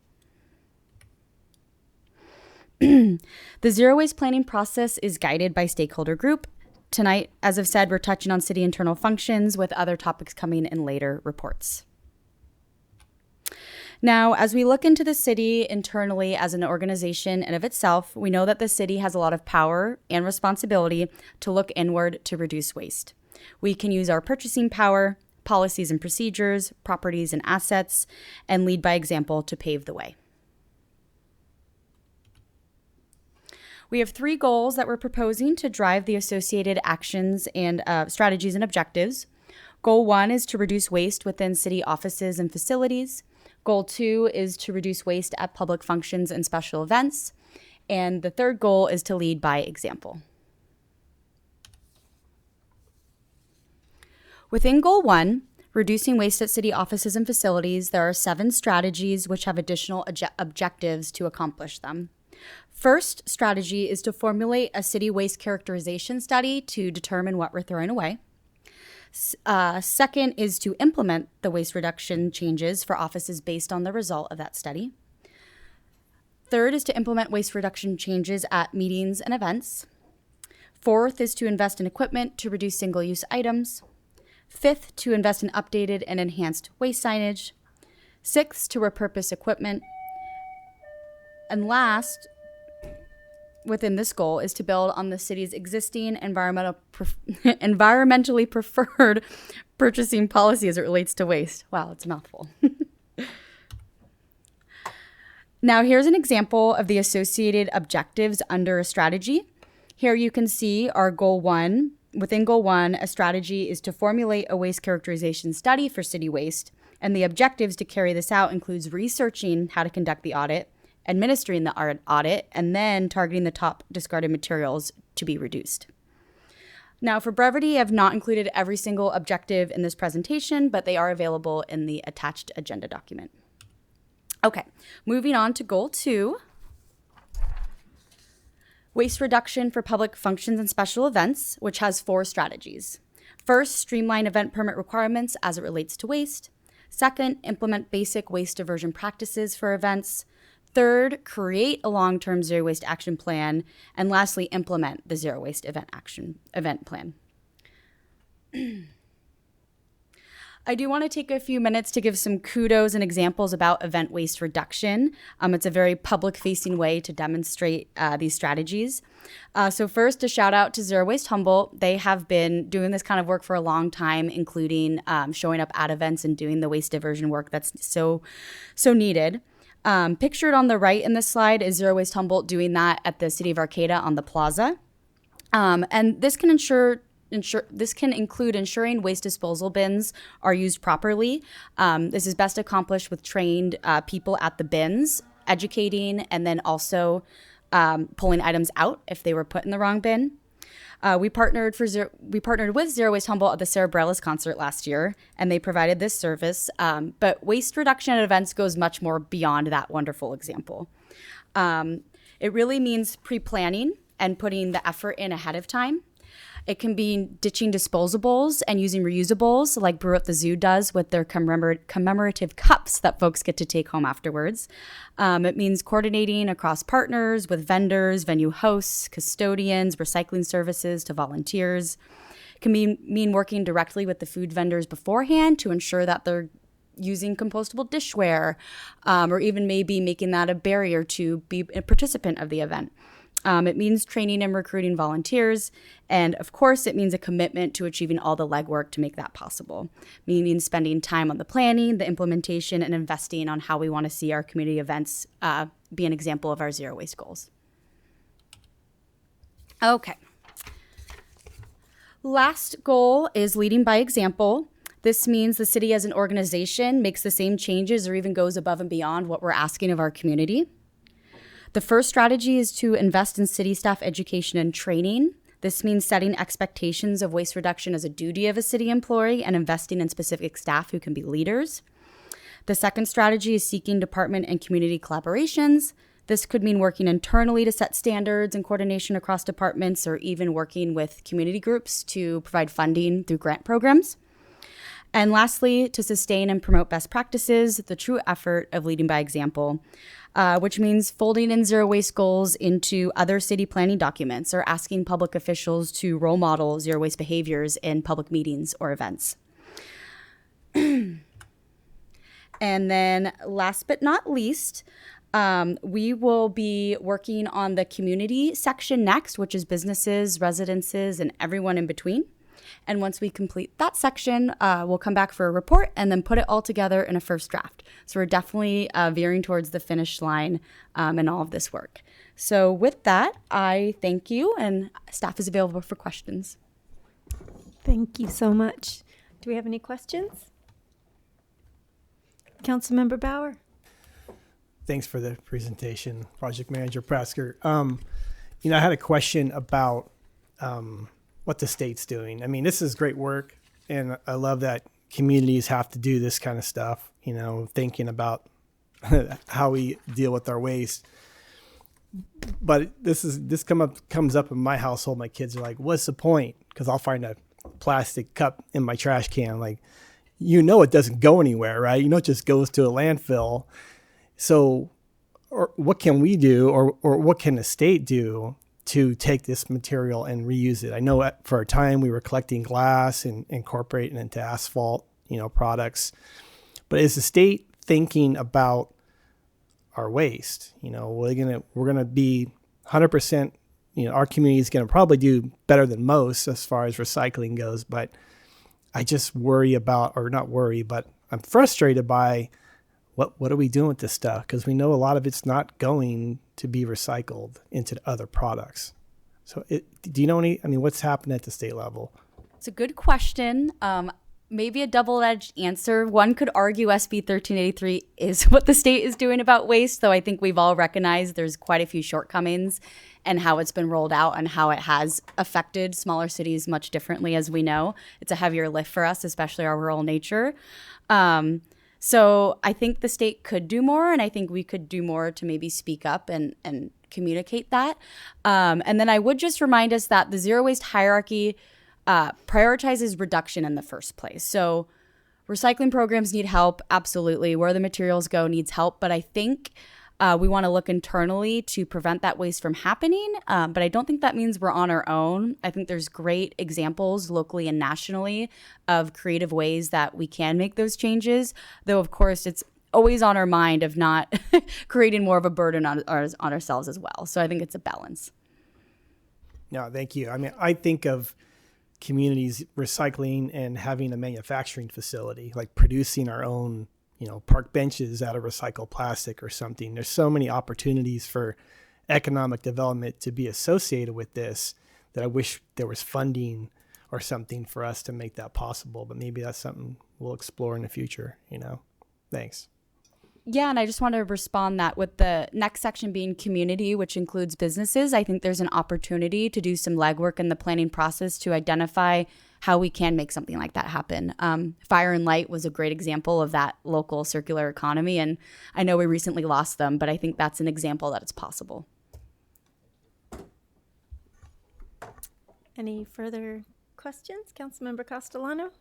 The zero waste planning process is guided by stakeholder group. Tonight, as I've said, we're touching on city internal functions with other topics coming in later reports. Now, as we look into the city internally as an organization and of itself, we know that the city has a lot of power and responsibility to look inward to reduce waste. We can use our purchasing power, policies and procedures, properties and assets, and lead by example to pave the way. We have 3 goals that we're proposing to drive the associated actions and strategies and objectives. Goal 1 is to reduce waste within city offices and facilities. Goal 2 is to reduce waste at public functions and special events. And the third goal is to lead by example. Within Goal 1, reducing waste at city offices and facilities, there are 7 strategies which have additional objectives to accomplish them. First strategy is to formulate a city waste characterization study to determine what we're throwing away. Second is to implement the waste reduction changes for offices based on the result of that study. Third is to implement waste reduction changes at meetings and events. Fourth is to invest in equipment to reduce single-use items. Fifth, to invest in updated and enhanced waste signage. Sixth, to repurpose equipment. And last, within this goal is to build on the city's existing environmentally preferred purchasing policy as it relates to waste. Wow, it's a mouthful. Now, here's an example of the associated objectives under a strategy. Here you can see our Goal 1 within Goal 1, a strategy is to formulate a waste characterization study for city waste. And the objectives to carry this out includes researching how to conduct the audit, administering the audit, and then targeting the top discarded materials to be reduced. Now, for brevity, I've not included every single objective in this presentation, but they are available in the attached agenda document. Okay, moving on to Goal 2. Waste reduction for public functions and special events, which has 4 strategies. First, streamline event permit requirements as it relates to waste. Second, implement basic waste diversion practices for events. Third, create a long-term zero waste action plan. And lastly, implement the zero waste event plan. I do want to take a few minutes to give some kudos and examples about event waste reduction. It's a very public-facing way to demonstrate these strategies. So first, a shout out to Zero Waste Humboldt. They have been doing this kind of work for a long time, including showing up at events and doing the waste diversion work that's so needed. Pictured on the right in this slide is Zero Waste Humboldt doing that at the City of Arcata on the plaza. And this can include ensuring waste disposal bins are used properly. This is best accomplished with trained people at the bins, educating, and then also pulling items out if they were put in the wrong bin. We partnered with Zero Waste Humboldt at the Sarah Bareilles concert last year, and they provided this service. But waste reduction at events goes much more beyond that wonderful example. It really means pre-planning and putting the effort in ahead of time. It can be ditching disposables and using reusables like Brew at the Zoo does with their commemorative cups that folks get to take home afterwards. It means coordinating across partners with vendors, venue hosts, custodians, recycling services to volunteers. It can mean working directly with the food vendors beforehand to ensure that they're using compostable dishware, or even maybe making that a barrier to be a participant of the event. It means training and recruiting volunteers. And of course, it means a commitment to achieving all the legwork to make that possible, meaning spending time on the planning, the implementation, and investing on how we want to see our community events be an example of our zero waste goals. Okay. Last goal is leading by example. This means the city as an organization makes the same changes or even goes above and beyond what we're asking of our community. The first strategy is to invest in city staff education and training. This means setting expectations of waste reduction as a duty of a city employee and investing in specific staff who can be leaders. The second strategy is seeking department and community collaborations. This could mean working internally to set standards and coordination across departments, or even working with community groups to provide funding through grant programs. And lastly, to sustain and promote best practices, the true effort of leading by example, which means folding in zero waste goals into other city planning documents or asking public officials to role model zero waste behaviors in public meetings or events. And then last but not least, we will be working on the community section next, which is businesses, residences, and everyone in between. And once we complete that section, we'll come back for a report and then put it all together in a first draft. So we're definitely veering towards the finish line in all of this work. So with that, I thank you, and staff is available for questions. Thank you so much. Do we have any questions? Councilmember Bauer. Thanks for the presentation, Project Manager Prasker. I had a question about what the state's doing. I mean, this is great work, and I love that communities have to do this kind of stuff, thinking about how we deal with our waste. But this comes up in my household. My kids are like, what's the point? Because I'll find a plastic cup in my trash can. Like, it doesn't go anywhere, right? It just goes to a landfill. So, or what can we do, or what can the state do to take this material and reuse it? I know for a time we were collecting glass and incorporating it into asphalt, products. But is the state thinking about our waste? We're gonna be 100%. Our community is gonna probably do better than most as far as recycling goes. But I just worry about, or not worry, but I'm frustrated by what are we doing with this stuff? Because we know a lot of it's not going to be recycled into other products. So do you know what's happened at the state level? It's a good question. Maybe a double-edged answer. One could argue SB 1383 is what the state is doing about waste, though I think we've all recognized there's quite a few shortcomings and how it's been rolled out and how it has affected smaller cities much differently, as we know. It's a heavier lift for us, especially our rural nature. So I think the state could do more, and I think we could do more to maybe speak up and communicate that. And then I would just remind us that the zero waste hierarchy prioritizes reduction in the first place. So recycling programs need help, absolutely. Where the materials go needs help, but I think we want to look internally to prevent that waste from happening. But I don't think that means we're on our own. I think there's great examples locally and nationally of creative ways that we can make those changes, though of course it's always on our mind of not creating more of a burden on ourselves as well. So I think it's a balance. No, thank you. I think of communities recycling and having a manufacturing facility, like producing our own, park benches out of recycled plastic or something. There's so many opportunities for economic development to be associated with this that I wish there was funding or something for us to make that possible. But maybe that's something we'll explore in the future, Thanks. Yeah, and I just want to respond that with the next section being community, which includes businesses, I think there's an opportunity to do some legwork in the planning process to identify how we can make something like that happen. Fire and Light was a great example of that local circular economy, and I know we recently lost them, but I think that's an example that it's possible. Any further questions? Councilmember Castellano?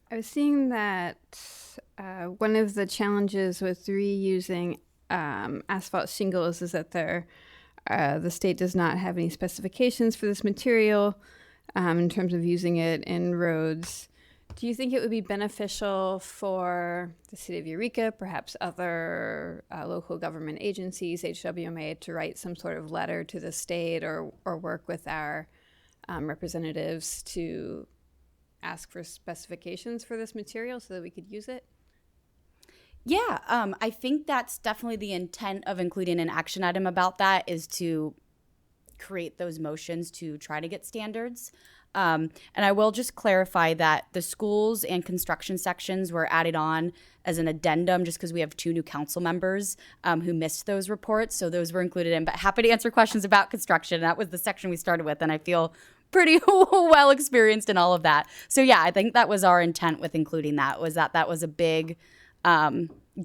I was seeing that one of the challenges with reusing asphalt shingles is that the state does not have any specifications for this material in terms of using it in roads. Do you think it would be beneficial for the city of Eureka, perhaps other local government agencies, HWMA, to write some sort of letter to the state or work with our representatives to ask for specifications for this material so that we could use it? Yeah, I think that's definitely the intent of including an action item about that, is to create those motions to try to get standards. And I will just clarify that the schools and construction sections were added on as an addendum just because we have 2 new council members who missed those reports. So those were included in, but happy to answer questions about construction. That was the section we started with, and I feel pretty well experienced in all of that. So yeah, I think that was our intent with including that, was that was a big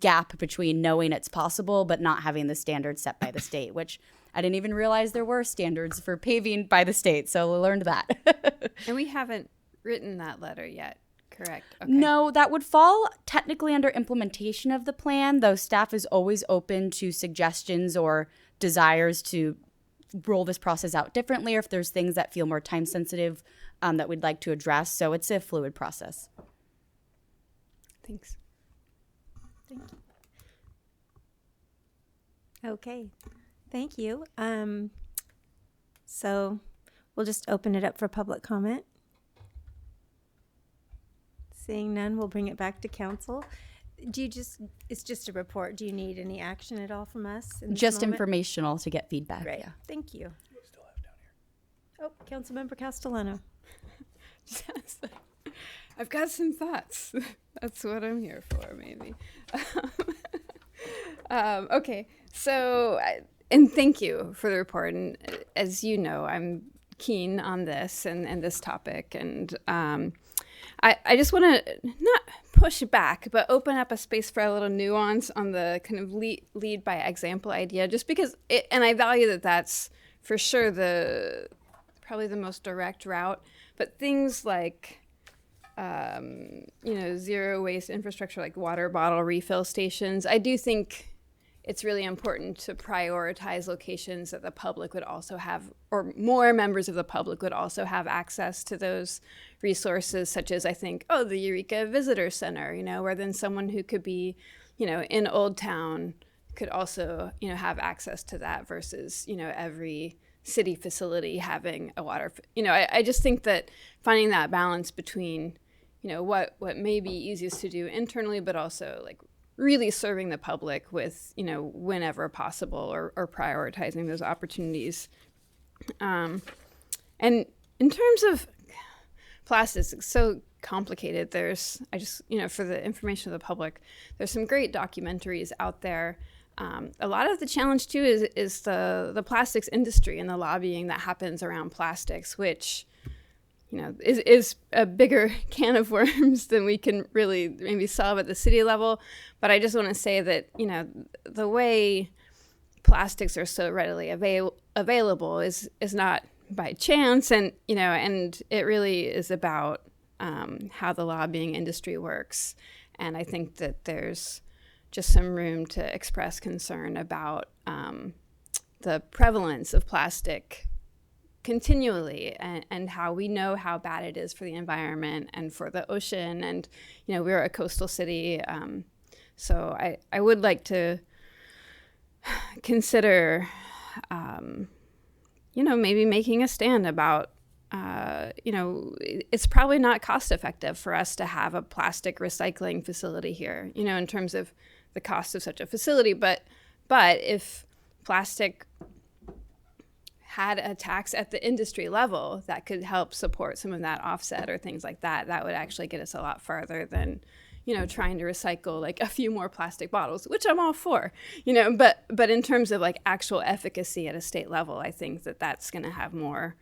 gap between knowing it's possible but not having the standards set by the state, which I didn't even realize there were standards for paving by the state. So we learned that. And we haven't written that letter yet, correct? Okay. No, that would fall technically under implementation of the plan, though staff is always open to suggestions or desires to roll this process out differently, or if there's things that feel more time sensitive that we'd like to address. So it's a fluid process. Thanks. Thank you. Okay, thank you. So we'll just open it up for public comment. Seeing none, we'll bring it back to council. It's just a report. Do you need any action at all from us? In this Just moment? informational to get feedback. Right. Yeah. Thank you. Still have down here. Oh, Councilmember Castellano. I've got some thoughts. That's what I'm here for, maybe. Okay, so, and thank you for the report. And as you know, I'm keen on this and this topic. And I just want to not push back, but open up a space for a little nuance on the kind of lead by example idea, just because and I value that that's for sure probably the most direct route, but things like, zero waste infrastructure like water bottle refill stations, I do think it's really important to prioritize locations that the public would also have, or more members of the public would also have access to those resources, such as, I think, the Eureka Visitor Center, where then someone who could be, in Old Town could also, have access to that versus, every city facility having a water, I just think that finding that balance between, what may be easiest to do internally, but also like really serving the public with, whenever possible or prioritizing those opportunities And in terms of plastics, it's so complicated. For the information of the public, there's some great documentaries out there. A lot of the challenge too is the plastics industry and the lobbying that happens around plastics, which is a bigger can of worms than we can really maybe solve at the city level. But I just want to say that the way plastics are so readily available is not by chance, and it really is about how the lobbying industry works. And I think that there's just some room to express concern about the prevalence of plastic continually, and how we know how bad it is for the environment and for the ocean. And we're a coastal city, so I would like to consider maybe making a stand about it's probably not cost effective for us to have a plastic recycling facility here, in terms of the cost of such a facility. But if plastic had a tax at the industry level that could help support some of that offset or things like that, that would actually get us a lot farther than trying to recycle like a few more plastic bottles, which I'm all for, but in terms of like actual efficacy at a state level, I think that that's going to have more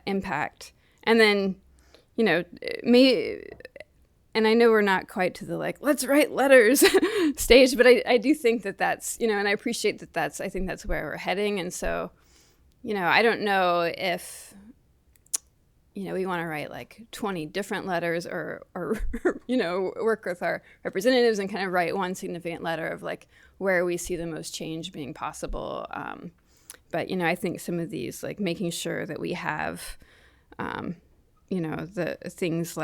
impact. And then, and I know we're not quite to the let's write letters stage, but I do think that that's, and I appreciate that I think that's where we're heading. And so, I don't know if, we want to write 20 different letters or work with our representatives and kind of write one significant letter of where we see the most change being possible. But, I think some of these, making sure that we have, the things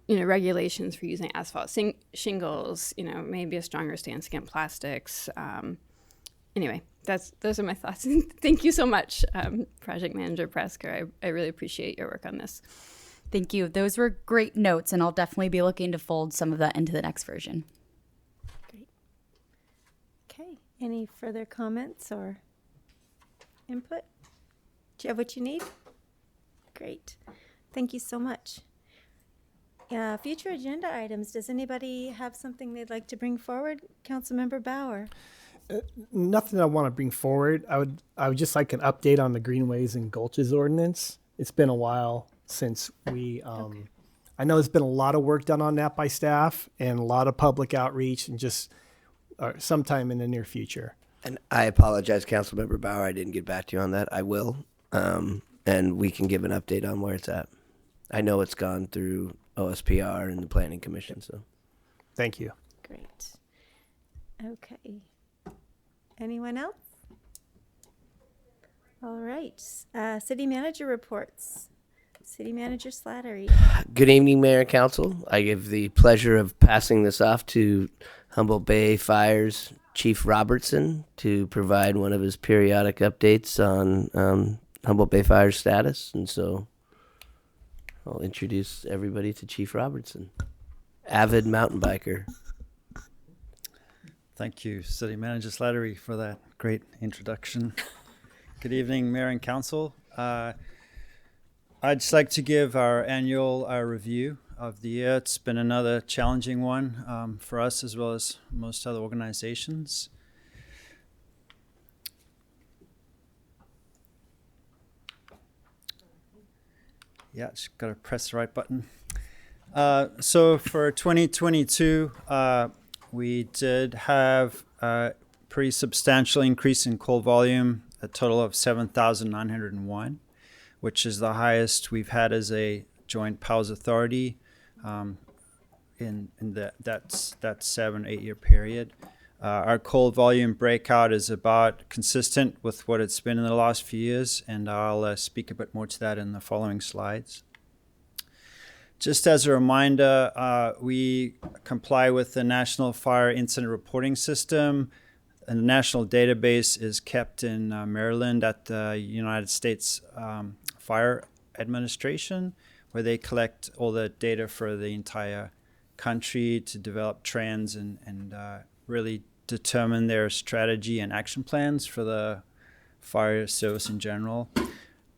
regulations for using asphalt shingles, maybe a stronger stance against plastics. Anyway, those are my thoughts. Thank you so much, Project Manager Prasker. I really appreciate your work on this. Thank you. Those were great notes, and I'll definitely be looking to fold some of that into the next version. Great. Okay. Any further comments or input? Do you have what you need? Great. Thank you so much. Future agenda items. Does anybody have something they'd like to bring forward? Councilmember Bauer. Nothing I want to bring forward. I would just like an update on the Greenways and Gulches ordinance. It's been a while since we, I know there's been a lot of work done on that by staff and a lot of public outreach, and just sometime in the near future. And I apologize, Councilmember Bauer, I didn't get back to you on that. I will, and we can give an update on where it's at. I know it's gone through OSPR and the Planning Commission, so. Thank you. Great. Okay. Anyone else? All right. City Manager reports. City Manager Slattery. Good evening, Mayor and Council. I have the pleasure of passing this off to Humboldt Bay Fire's Chief Robertson to provide one of his periodic updates on Humboldt Bay Fire's status. And so I'll introduce everybody to Chief Robertson, avid mountain biker. Thank you, City Manager Slattery, for that great introduction. Good evening, Mayor and Council. I'd just like to give our annual review of the year. It's been another challenging one for us as well as most other organizations. Yeah, just got to press the right button. So for 2022, we did have a pretty substantial increase in call volume, a total of 7,901, which is the highest we've had as a joint powers authority in that 7-8 year period. Our call volume breakout is about consistent with what it's been in the last few years, and I'll speak a bit more to that in the following slides. Just as a reminder, we comply with the National Fire Incident Reporting System, and the national database is kept in Maryland at the United States Fire Administration, where they collect all the data for the entire country to develop trends and really determine their strategy and action plans for the fire service in general.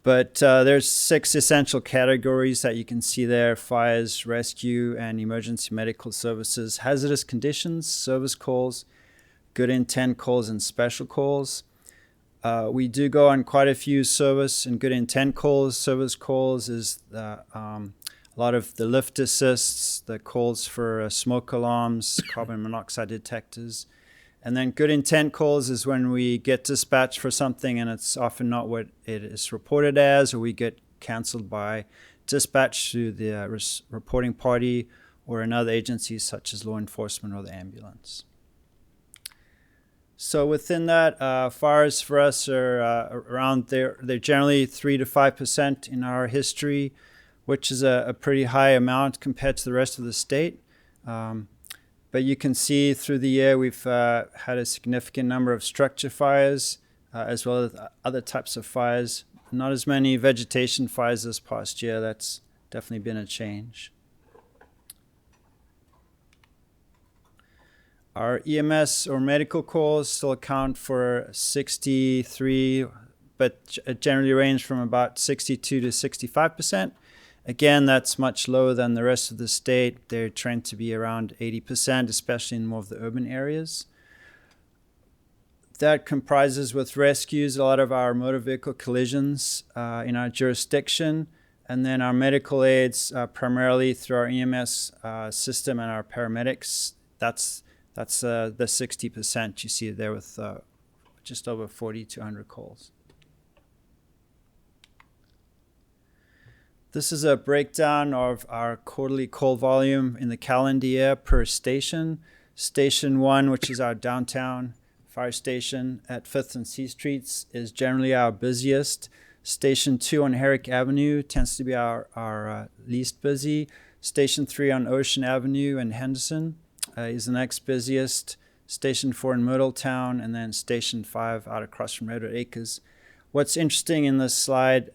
But there's 6 essential categories that you can see there: fires, rescue, and emergency medical services, hazardous conditions, service calls, good intent calls, and special calls. We do go on quite a few service and good intent calls. Service calls is a lot of the lift assists, the calls for smoke alarms, carbon monoxide detectors. And then good intent calls is when we get dispatched for something and it's often not what it is reported as, or we get canceled by dispatch to the reporting party or another agency such as law enforcement or the ambulance. So within that, fires for us are around there. They're generally 3 to 5% in our history, which is a pretty high amount compared to the rest of the state. But you can see through the year we've had a significant number of structure fires as well as other types of fires. Not as many vegetation fires this past year. That's definitely been a change. Our EMS or medical calls still account for 63, but generally range from about 62 to 65%. Again, that's much lower than the rest of the state. They're trained to be around 80%, especially in more of the urban areas. That comprises with rescues a lot of our motor vehicle collisions in our jurisdiction, and then our medical aids primarily through our EMS system and our paramedics. That's the 60% you see there with just over 40 to 100 calls. This is a breakdown of our quarterly call volume in the calendar year per station. Station 1, which is our downtown fire station at 5th and C Streets, is generally our busiest. Station 2 on Herrick Avenue tends to be our least busy. Station 3 on Ocean Avenue in Henderson is the next busiest. Station 4 in Middletown, and then Station 5 out across from Redwood Acres. What's interesting in this slide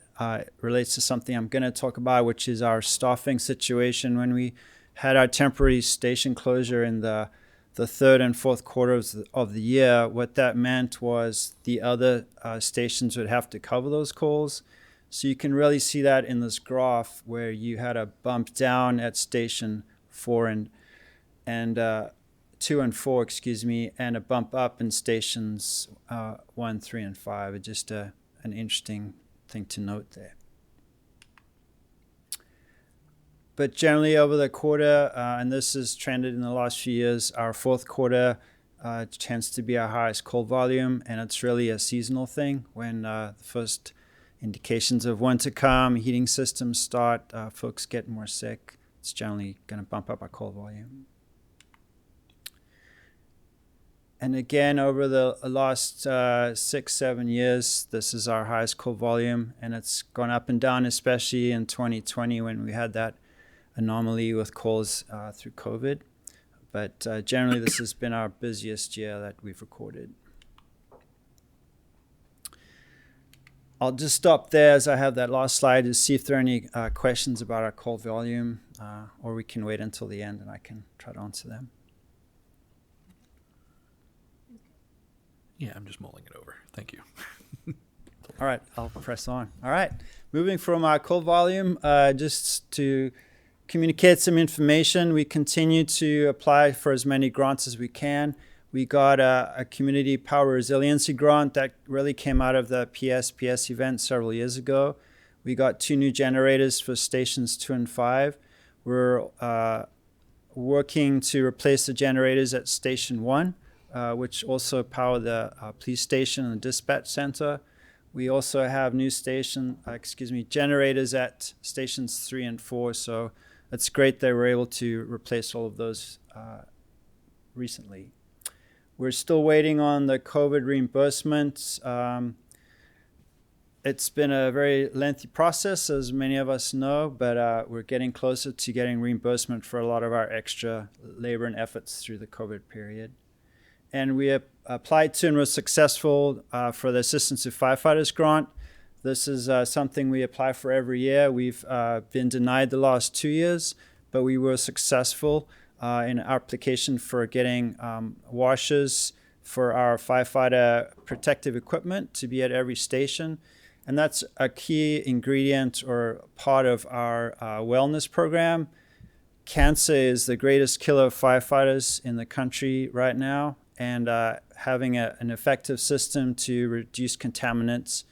relates to something I'm going to talk about, which is our staffing situation. When we had our temporary station closure in the third and fourth quarters of the year, what that meant was the other stations would have to cover those calls. So you can really see that in this graph where you had a bump down at Station 4 and 2 and 4, and a bump up in Stations 1, 3, and 5. It's just an interesting thing to note there. But generally over the quarter, and this has trended in the last few years, our fourth quarter tends to be our highest call volume, and it's really a seasonal thing. When the first indications of winter come, heating systems start, folks get more sick, it's generally going to bump up our call volume. And again, over the last 6-7 years, this is our highest call volume, and it's gone up and down, especially in 2020 when we had that anomaly with calls through COVID. But generally, this has been our busiest year that we've recorded. I'll just stop there as I have that last slide to see if there are any questions about our call volume, or we can wait until the end and I can try to answer them. Yeah, I'm just mulling it over. Thank you. All right, I'll press on. All right, moving from our call volume, just to communicate some information, we continue to apply for as many grants as we can. We got a community power resiliency grant that really came out of the PSPS event several years ago. We got 2 new generators for Stations 2 and 5. We're working to replace the generators at Station 1. Which also power the police station and the dispatch center. We also have new generators at Stations 3 and 4. So it's great that we're able to replace all of those recently. We're still waiting on the COVID reimbursement. It's been a very lengthy process, as many of us know, but we're getting closer to getting reimbursement for a lot of our extra labor and efforts through the COVID period. And we applied to and were successful for the Assistance to Firefighters grant. This is something we apply for every year. We've been denied the last 2 years, but we were successful in our application for getting washers, for our firefighter protective equipment to be at every station. And that's a key ingredient or part of our wellness program. Cancer is the greatest killer of firefighters in the country right now, and having an effective system to reduce contaminants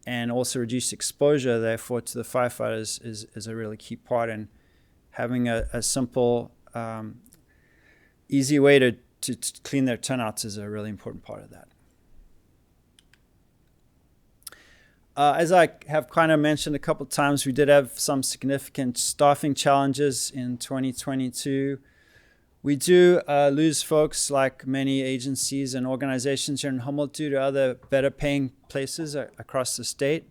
and also reduce exposure, therefore, to the firefighters is a really key part. And having a simple, easy way to clean their turnouts is a really important part of that. As I have kind of mentioned a couple of times, we did have some significant staffing challenges in 2022. We do lose folks like many agencies and organizations here in Humboldt due to other better paying places across the state.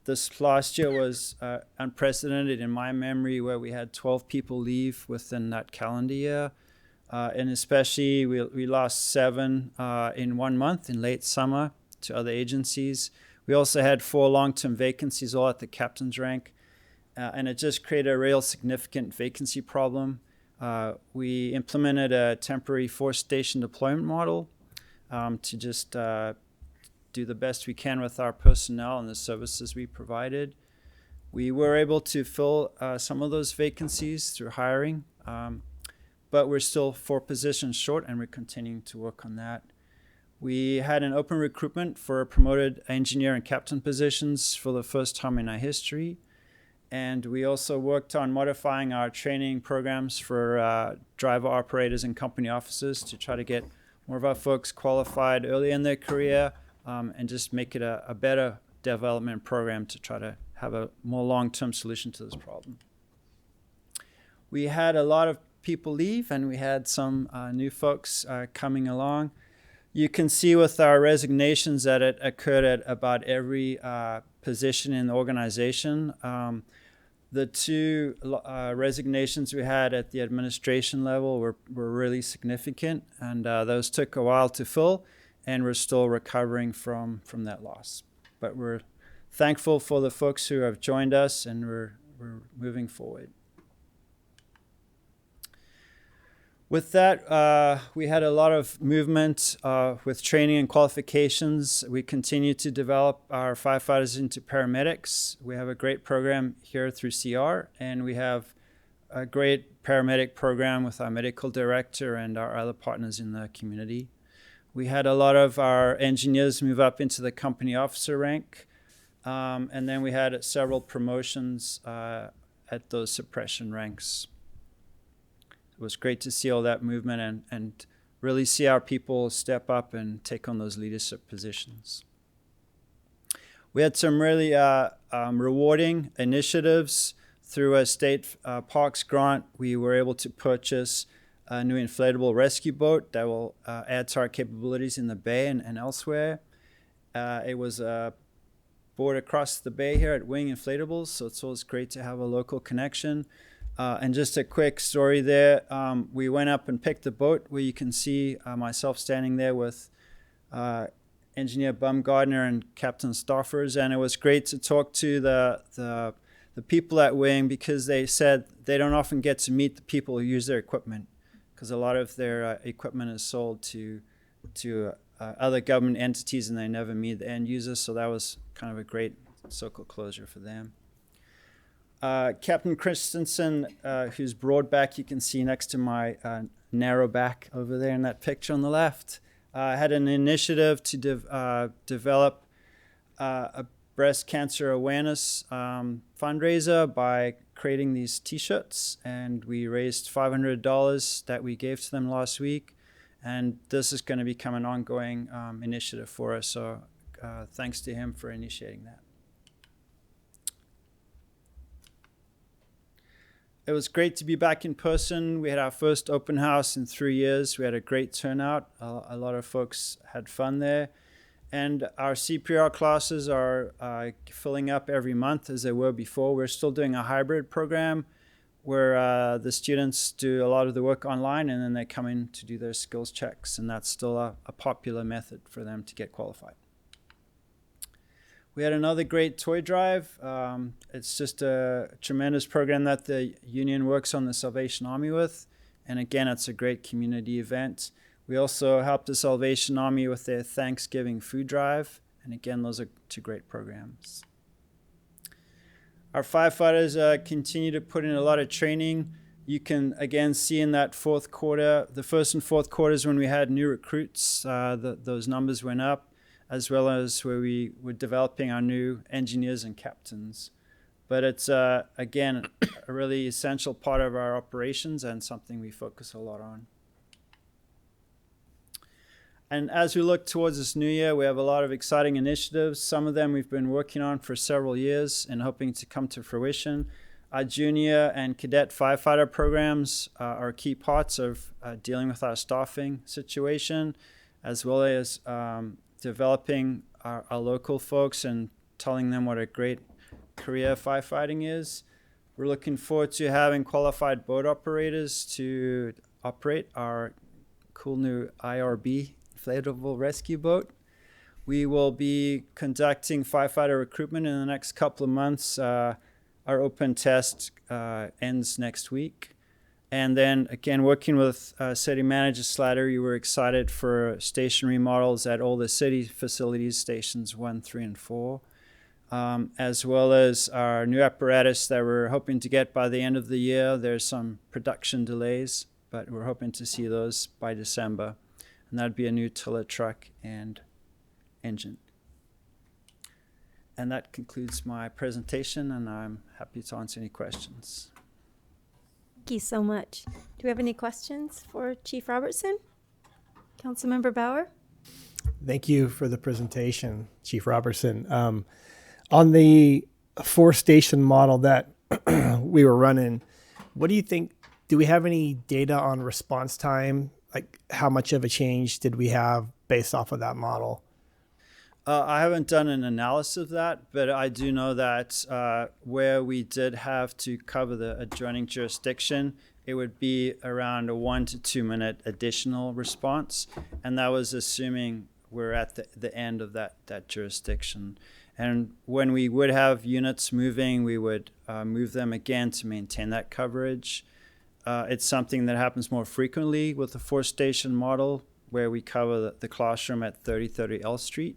This last year was unprecedented in my memory, where we had 12 people leave within that calendar year. And especially we lost 7 in 1 month in late summer to other agencies. We also had 4 long-term vacancies, all at the captain's rank. And it just created a real significant vacancy problem. We implemented a temporary 4-station deployment model to just do the best we can with our personnel and the services we provided. We were able to fill some of those vacancies through hiring, but we're still 4 positions short, and we're continuing to work on that. We had an open recruitment for promoted engineer and captain positions for the first time in our history. And we also worked on modifying our training programs for driver operators and company officers to try to get more of our folks qualified early in their career, and just make it a better development program to try to have a more long-term solution to this problem. We had a lot of people leave, and we had some new folks coming along. You can see with our resignations that it occurred at about every position in the organization. The 2 resignations we had at the administration level were really significant, and those took a while to fill, and we're still recovering from that loss. But we're thankful for the folks who have joined us, and we're moving forward. With that, we had a lot of movement with training and qualifications. We continue to develop our firefighters into paramedics. We have a great program here through CR, and we have a great paramedic program with our medical director and our other partners in the community. We had a lot of our engineers move up into the company officer rank, and then we had several promotions at those suppression ranks. It was great to see all that movement and really see our people step up and take on those leadership positions. We had some really rewarding initiatives. Through a state parks grant, we were able to purchase a new inflatable rescue boat that will add to our capabilities in the bay and elsewhere. It was bought across the bay here at Wing Inflatables, so it's always great to have a local connection. And just a quick story there, we went up and picked the boat, where you can see myself standing there with Engineer Bumgardner and Captain Stoffers, and it was great to talk to the people at Wing, because they said they don't often get to meet the people who use their equipment, because a lot of their equipment is sold to other government entities, and they never meet the end users, so that was kind of a great circle closure for them. Captain Christensen, whose broad back you can see next to my narrow back over there in that picture on the left, had an initiative to develop a breast cancer awareness fundraiser by creating these t-shirts, and we raised $500 that we gave to them last week, and this is going to become an ongoing initiative for us, so thanks to him for initiating that. It was great to be back in person. We had our first open house in 3 years. We had a great turnout. A lot of folks had fun there. And our CPR classes are filling up every month as they were before. We're still doing a hybrid program where the students do a lot of the work online, and then they come in to do their skills checks. And that's still a popular method for them to get qualified. We had another great toy drive. It's just a tremendous program that the union works on the Salvation Army with. And again, it's a great community event. We also helped the Salvation Army with their Thanksgiving food drive. And again, those are two great programs. Our firefighters continue to put in a lot of training. You can again see in that fourth quarter, the first and fourth quarters when we had new recruits, those numbers went up, as well as where we were developing our new engineers and captains. But it's, again, a really essential part of our operations and something we focus a lot on. And as we look towards this new year, we have a lot of exciting initiatives. Some of them we've been working on for several years and hoping to come to fruition. Our junior and cadet firefighter programs are key parts of dealing with our staffing situation, as well as developing our local folks and telling them what a great career firefighting is. We're looking forward to having qualified boat operators to operate our cool new IRB, inflatable rescue boat. We will be conducting firefighter recruitment in the next couple of months. Our open test ends next week. And then again, working with City Manager Slattery, we're excited for station remodels at all the city facilities, stations 1, 3, and 4, as well as our new apparatus that we're hoping to get by the end of the year. There's some production delays, but we're hoping to see those by December. And that'd be a new tiller truck and engine. And that concludes my presentation, and I'm happy to answer any questions. Thank you so much. Do we have any questions for Chief Robertson? Councilmember Bauer? Thank you for the presentation, Chief Robertson. On the 4-station model that we were running, what do you think? Do we have any data on response time? Like, how much of a change did we have based off of that model? I haven't done an analysis of that, but I do know that where we did have to cover the adjoining jurisdiction, it would be around a 1 to 2 minute additional response. And that was assuming we're at the end of that jurisdiction. And when we would have units moving, we would move them again to maintain that coverage. It's something that happens more frequently with the 4-station model, where we cover the classroom at 3030 L Street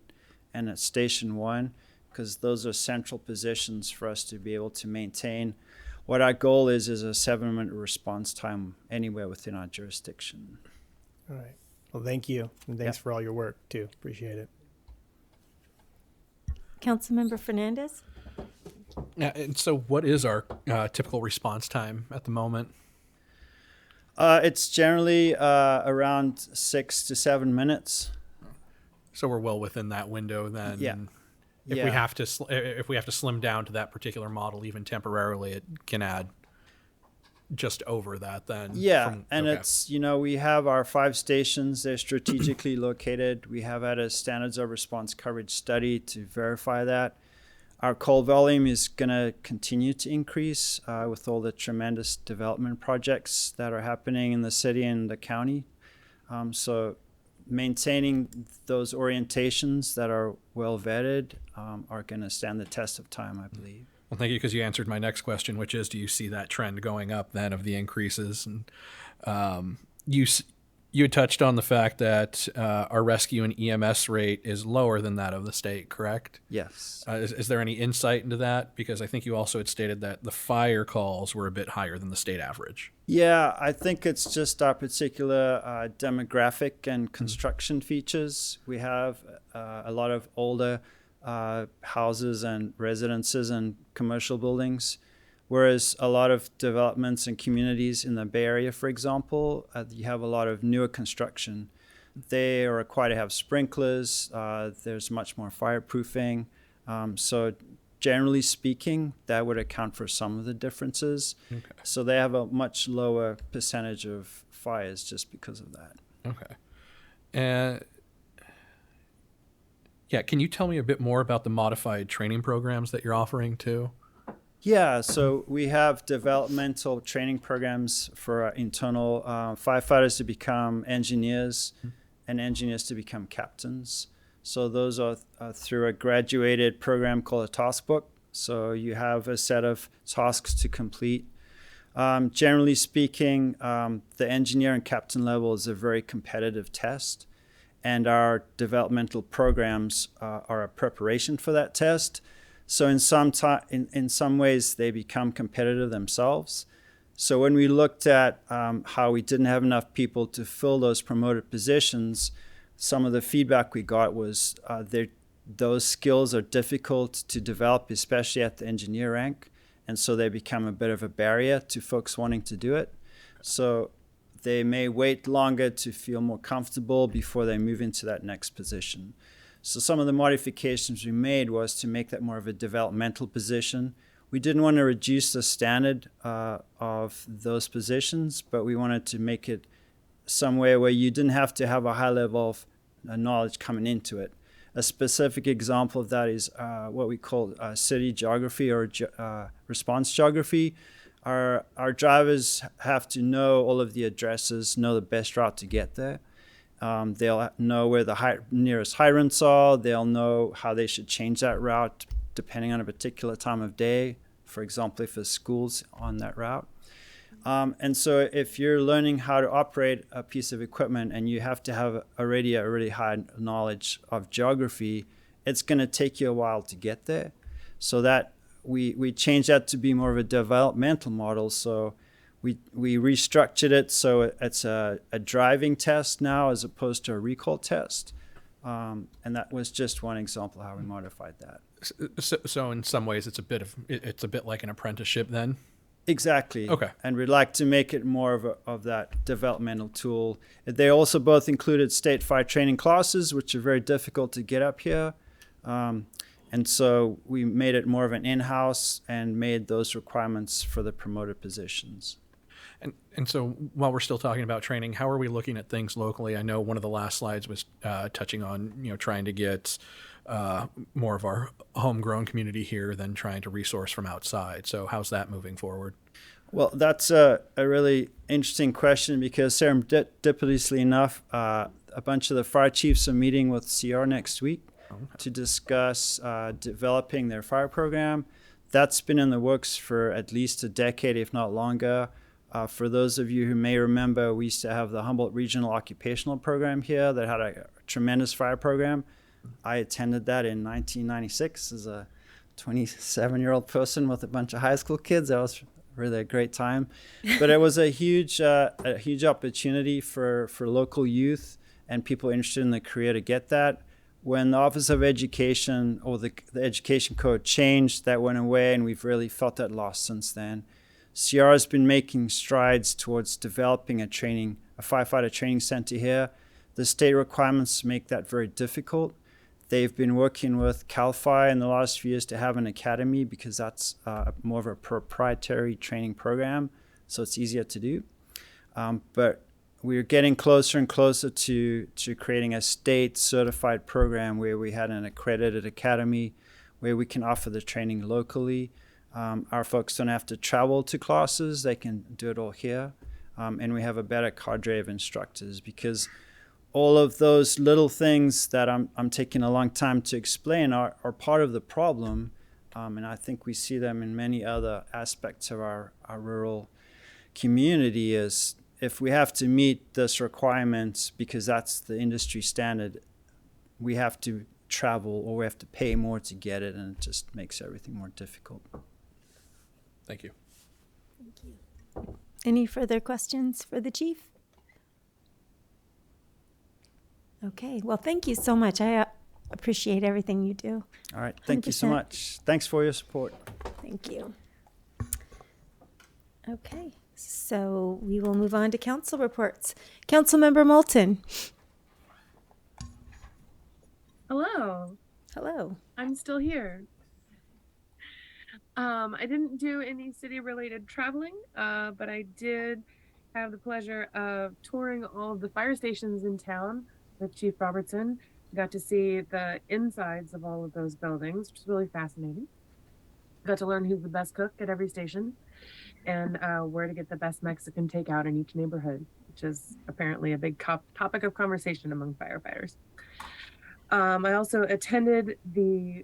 and at Station 1, because those are central positions for us to be able to maintain what our goal is a 7-minute response time anywhere within our jurisdiction. All right. Well, thank you. And thanks for all your work, too. Appreciate it. Councilmember Fernandez? Yeah, and so what is our typical response time at the moment? It's generally around 6 to 7 minutes. So we're well within that window then. Yeah. If we have to slim down to that particular model, even temporarily, it can add just over that then. Yeah, it's, we have our 5 stations. They're strategically located. We have had a standards of response coverage study to verify that. Our call volume is going to continue to increase with all the tremendous development projects that are happening in the city and the county. So maintaining those orientations that are well vetted are going to stand the test of time, I believe. Well, thank you, because you answered my next question, which is, do you see that trend going up then of the increases? And you had touched on the fact that our rescue and EMS rate is lower than that of the state, correct? Yes. Is there any insight into that? Because I think you also had stated that the fire calls were a bit higher than the state average. Yeah, I think it's just our particular demographic and construction features. We have a lot of older houses and residences and commercial buildings, whereas a lot of developments and communities in the Bay Area, for example, you have a lot of newer construction. They are required to have sprinklers. There's much more fireproofing. So generally speaking, that would account for some of the differences. Okay. So they have a much lower percentage of fires just because of that. Okay. And yeah, can you tell me a bit more about the modified training programs that you're offering too? Yeah, so we have developmental training programs for our internal firefighters to become engineers and engineers to become captains. So those are through a graduated program called a task book. So you have a set of tasks to complete. Generally speaking, the engineer and captain level is a very competitive test, and our developmental programs are a preparation for that test. So in some ways, they become competitive themselves. So when we looked at how we didn't have enough people to fill those promoted positions, some of the feedback we got was those skills are difficult to develop, especially at the engineer rank. And so they become a bit of a barrier to folks wanting to do it. So they may wait longer to feel more comfortable before they move into that next position. So some of the modifications we made was to make that more of a developmental position. We didn't want to reduce the standard of those positions, but we wanted to make it somewhere where you didn't have to have a high level of knowledge coming into it. A specific example of that is what we call city geography or response geography. Our drivers have to know all of the addresses, know the best route to get there. They'll know where the nearest hydrants are. They'll know how they should change that route depending on a particular time of day. For example, if there's schools on that route. And so if you're learning how to operate a piece of equipment and you have to have already a really high knowledge of geography, it's going to take you a while to get there. So that we changed that to be more of a developmental model. So we restructured it so it's a driving test now as opposed to a recall test. And that was just one example of how we modified that. So in some ways, it's a bit like an apprenticeship then. Exactly. Okay. And we'd like to make it more of that developmental tool. They also both included state fire training classes, which are very difficult to get up here. And so we made it more of an in-house and made those requirements for the promoted positions. And so while we're still talking about training, how are we looking at things locally? I know one of the last slides was touching on, trying to get more of our homegrown community here than trying to resource from outside. So how's that moving forward? Well, that's a really interesting question because serendipitously enough, a bunch of the fire chiefs are meeting with CR next week to discuss developing their fire program. That's been in the works for at least a decade, if not longer. For those of you who may remember, we used to have the Humboldt Regional Occupational Program here that had a tremendous fire program. I attended that in 1996 as a 27-year-old person with a bunch of high school kids. That was really a great time. But it was a huge opportunity for local youth and people interested in the career to get that. When the Office of Education or the Education Code changed, that went away, and we've really felt that loss since then. CR has been making strides towards developing a firefighter training center here. The state requirements make that very difficult. They've been working with CAL FIRE in the last few years to have an academy because that's more of a proprietary training program, so it's easier to do. But we're getting closer and closer to creating a state certified program where we had an accredited academy where we can offer the training locally. Our folks don't have to travel to classes. They can do it all here. And we have a better cadre of instructors because all of those little things that I'm taking a long time to explain are part of the problem. And I think we see them in many other aspects of our rural community is if we have to meet this requirement because that's the industry standard, we have to travel or we have to pay more to get it, and it just makes everything more difficult. Thank you. Thank you. Any further questions for the chief? Okay, well, thank you so much. I appreciate everything you do. All right, thank you so 100%. much. Thanks for your support. Thank you. Okay, so we will move on to council reports. Councilmember Moulton. Hello, Hello. I'm still here. I didn't do any city-related traveling, but I did have the pleasure of touring all of the fire stations in town with Chief Robertson. Got to see the insides of all of those buildings, which is really fascinating. Got to learn who's the best cook at every station and where to get the best Mexican takeout in each neighborhood, which is apparently a big topic of conversation among firefighters. I also attended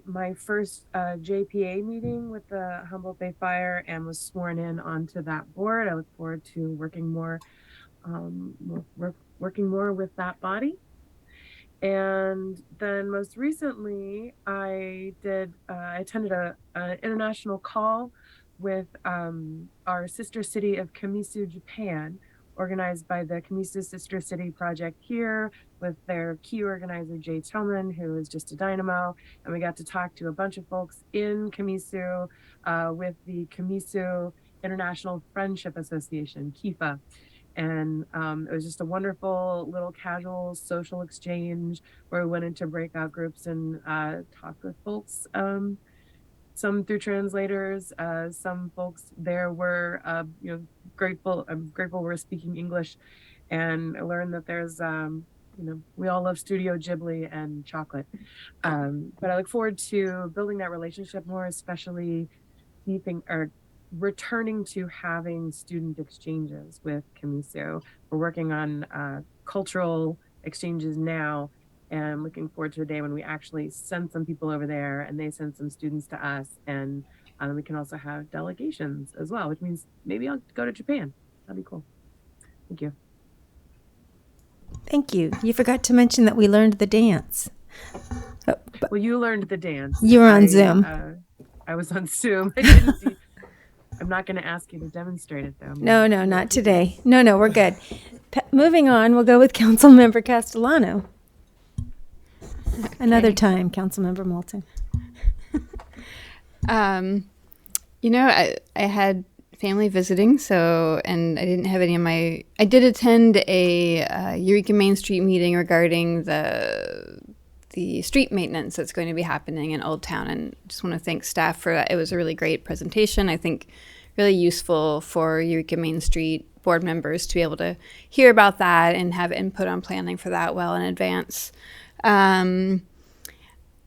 my first JPA meeting with the Humboldt Bay Fire and was sworn in onto that board. I look forward to working more with that body. And then most recently, I attended an international call with our sister city of Kamisu, Japan, organized by the Kamisu Sister City Project here with their key organizer, Jay Tillman, who is just a dynamo. And we got to talk to a bunch of folks in Kamisu with the Kamisu International Friendship Association, KIFA. And it was just a wonderful little casual social exchange where we went into breakout groups and talked with folks, some through translators. Some folks there were grateful. I'm grateful we're speaking English, and I learned that there's we all love Studio Ghibli and chocolate. But I look forward to building that relationship more, especially returning to having student exchanges with Kamisu. We're working on cultural exchanges now, and I'm looking forward to the day when we actually send some people over there and they send some students to us, and we can also have delegations as well, which means maybe I'll go to Japan. That'd be cool. Thank you. Thank you. You forgot to mention that we learned the dance. Well, you learned the dance. You were on Zoom. I was on Zoom. I didn't see. I'm not going to ask you to demonstrate it, though. No, not today. No, we're good. Moving on, we'll go with Councilmember Castellano. Okay. Another time, Councilmember Moulton. I had family visiting, and I didn't have any of my. I did attend a Eureka Main Street meeting regarding the street maintenance that's going to be happening in Old Town, and just want to thank staff for that. It was a really great presentation. I think really useful for Eureka Main Street board members to be able to hear about that and have input on planning for that well in advance.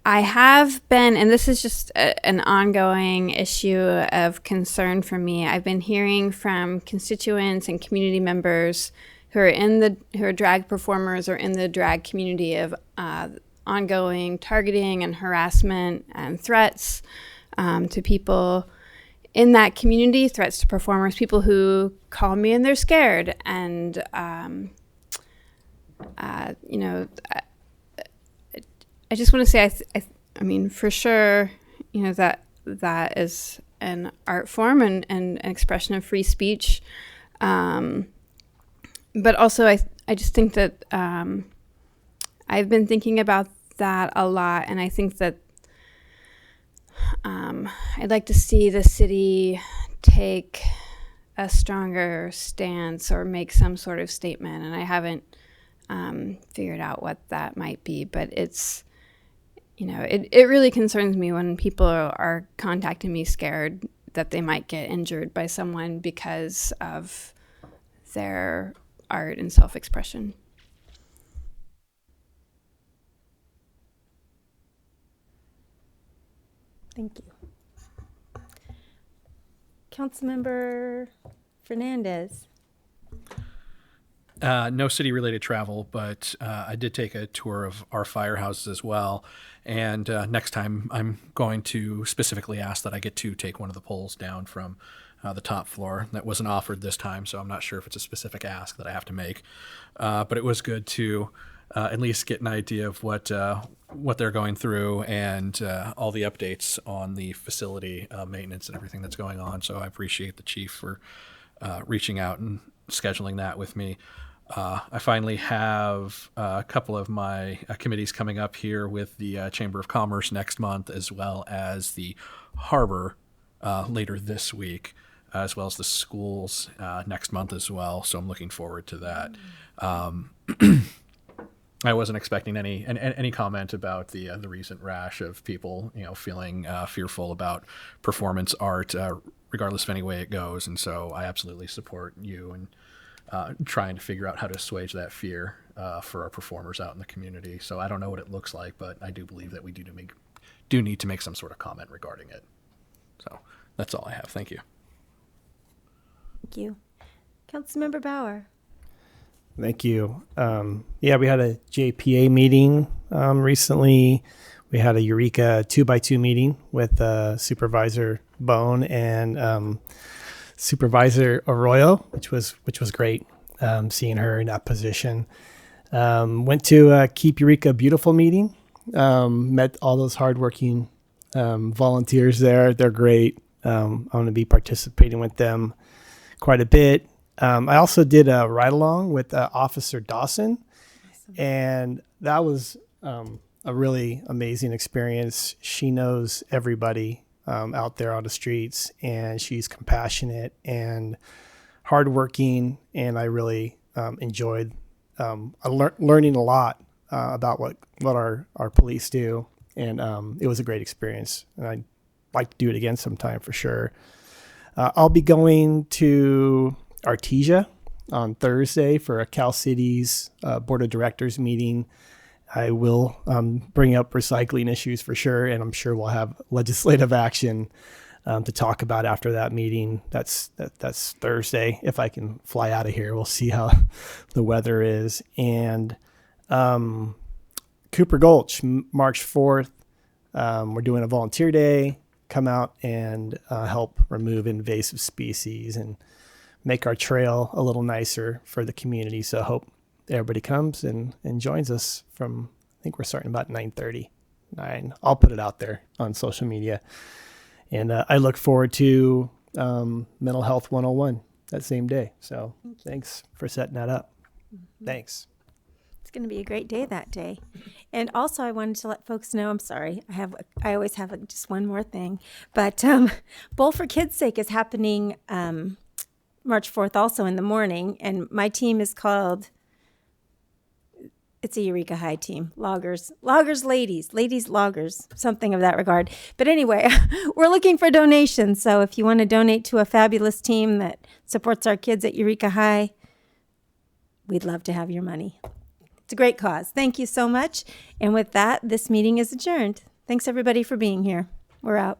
I have been, and this is just an ongoing issue of concern for me. I've been hearing from constituents and community members who are drag performers or in the drag community of ongoing targeting and harassment and threats to people in that community, threats to performers, people who call me and they're scared. And, I just want to say, I mean, for sure, that is an art form and an expression of free speech. But also, I just think that I've been thinking about that a lot, and I think that I'd like to see the city take a stronger stance or make some sort of statement, and I haven't figured out what that might be, but it's, it really concerns me when people are contacting me scared that they might get injured by someone because of their art and self-expression. Thank you. Councilmember Fernandez. No city-related travel, but I did take a tour of our firehouses as well. And next time, I'm going to specifically ask that I get to take one of the poles down from the top floor. That wasn't offered this time, so I'm not sure if it's a specific ask that I have to make. But it was good to at least get an idea of what they're going through and all the updates on the facility maintenance and everything that's going on. So I appreciate the chief for reaching out and scheduling that with me. I finally have a couple of my committees coming up here with the Chamber of Commerce next month, as well as the Harbor later this week, as well as the schools next month as well. So I'm looking forward to that. I wasn't expecting any comment about the recent rash of people, feeling fearful about performance art, regardless of any way it goes. And so I absolutely support you and trying to figure out how to assuage that fear for our performers out in the community. So I don't know what it looks like, but I do believe that we do need to make some sort of comment regarding it. So that's all I have. Thank you. Thank you. Councilmember Bauer. Thank you. Yeah, we had a JPA meeting recently. We had a Eureka 2x2 meeting with Supervisor Bone and Supervisor Arroyo, which was great. Seeing her in that position. Went to Keep Eureka Beautiful meeting. Met all those hardworking volunteers there. They're great. I'm going to be participating with them quite a bit. I also did a ride along with Officer Dawson, and that was a really amazing experience. She knows everybody out there on the streets, and she's compassionate and hardworking, and I really enjoyed learning a lot about what our police do, and it was a great experience, and I'd like to do it again sometime for sure. I'll be going to Artesia on Thursday for a Cal Cities Board of Directors meeting. I will bring up recycling issues for sure, and I'm sure we'll have legislative action to talk about after that meeting. That's Thursday. If I can fly out of here, we'll see how the weather is. And Cooper Gulch, March 4th, we're doing a volunteer day. Come out and help remove invasive species and make our trail a little nicer for the community. So I hope everybody comes and joins us from, I think we're starting about 9:30. I'll put it out there on social media. And I look forward to Mental Health 101 that same day. So thanks for setting that up. Thanks. It's going to be a great day that day. And also I wanted to let folks know, I'm sorry, I always have just one more thing, but Bowl for Kids' Sake is happening March 4th also in the morning, and my team is called, it's a Eureka High team, Loggers Ladies Loggers, something of that regard. But anyway, we're looking for donations, so if you want to donate to a fabulous team that supports our kids at Eureka High, we'd love to have your money. It's a great cause. Thank you so much. And with that, this meeting is adjourned. Thanks everybody for being here. We're out.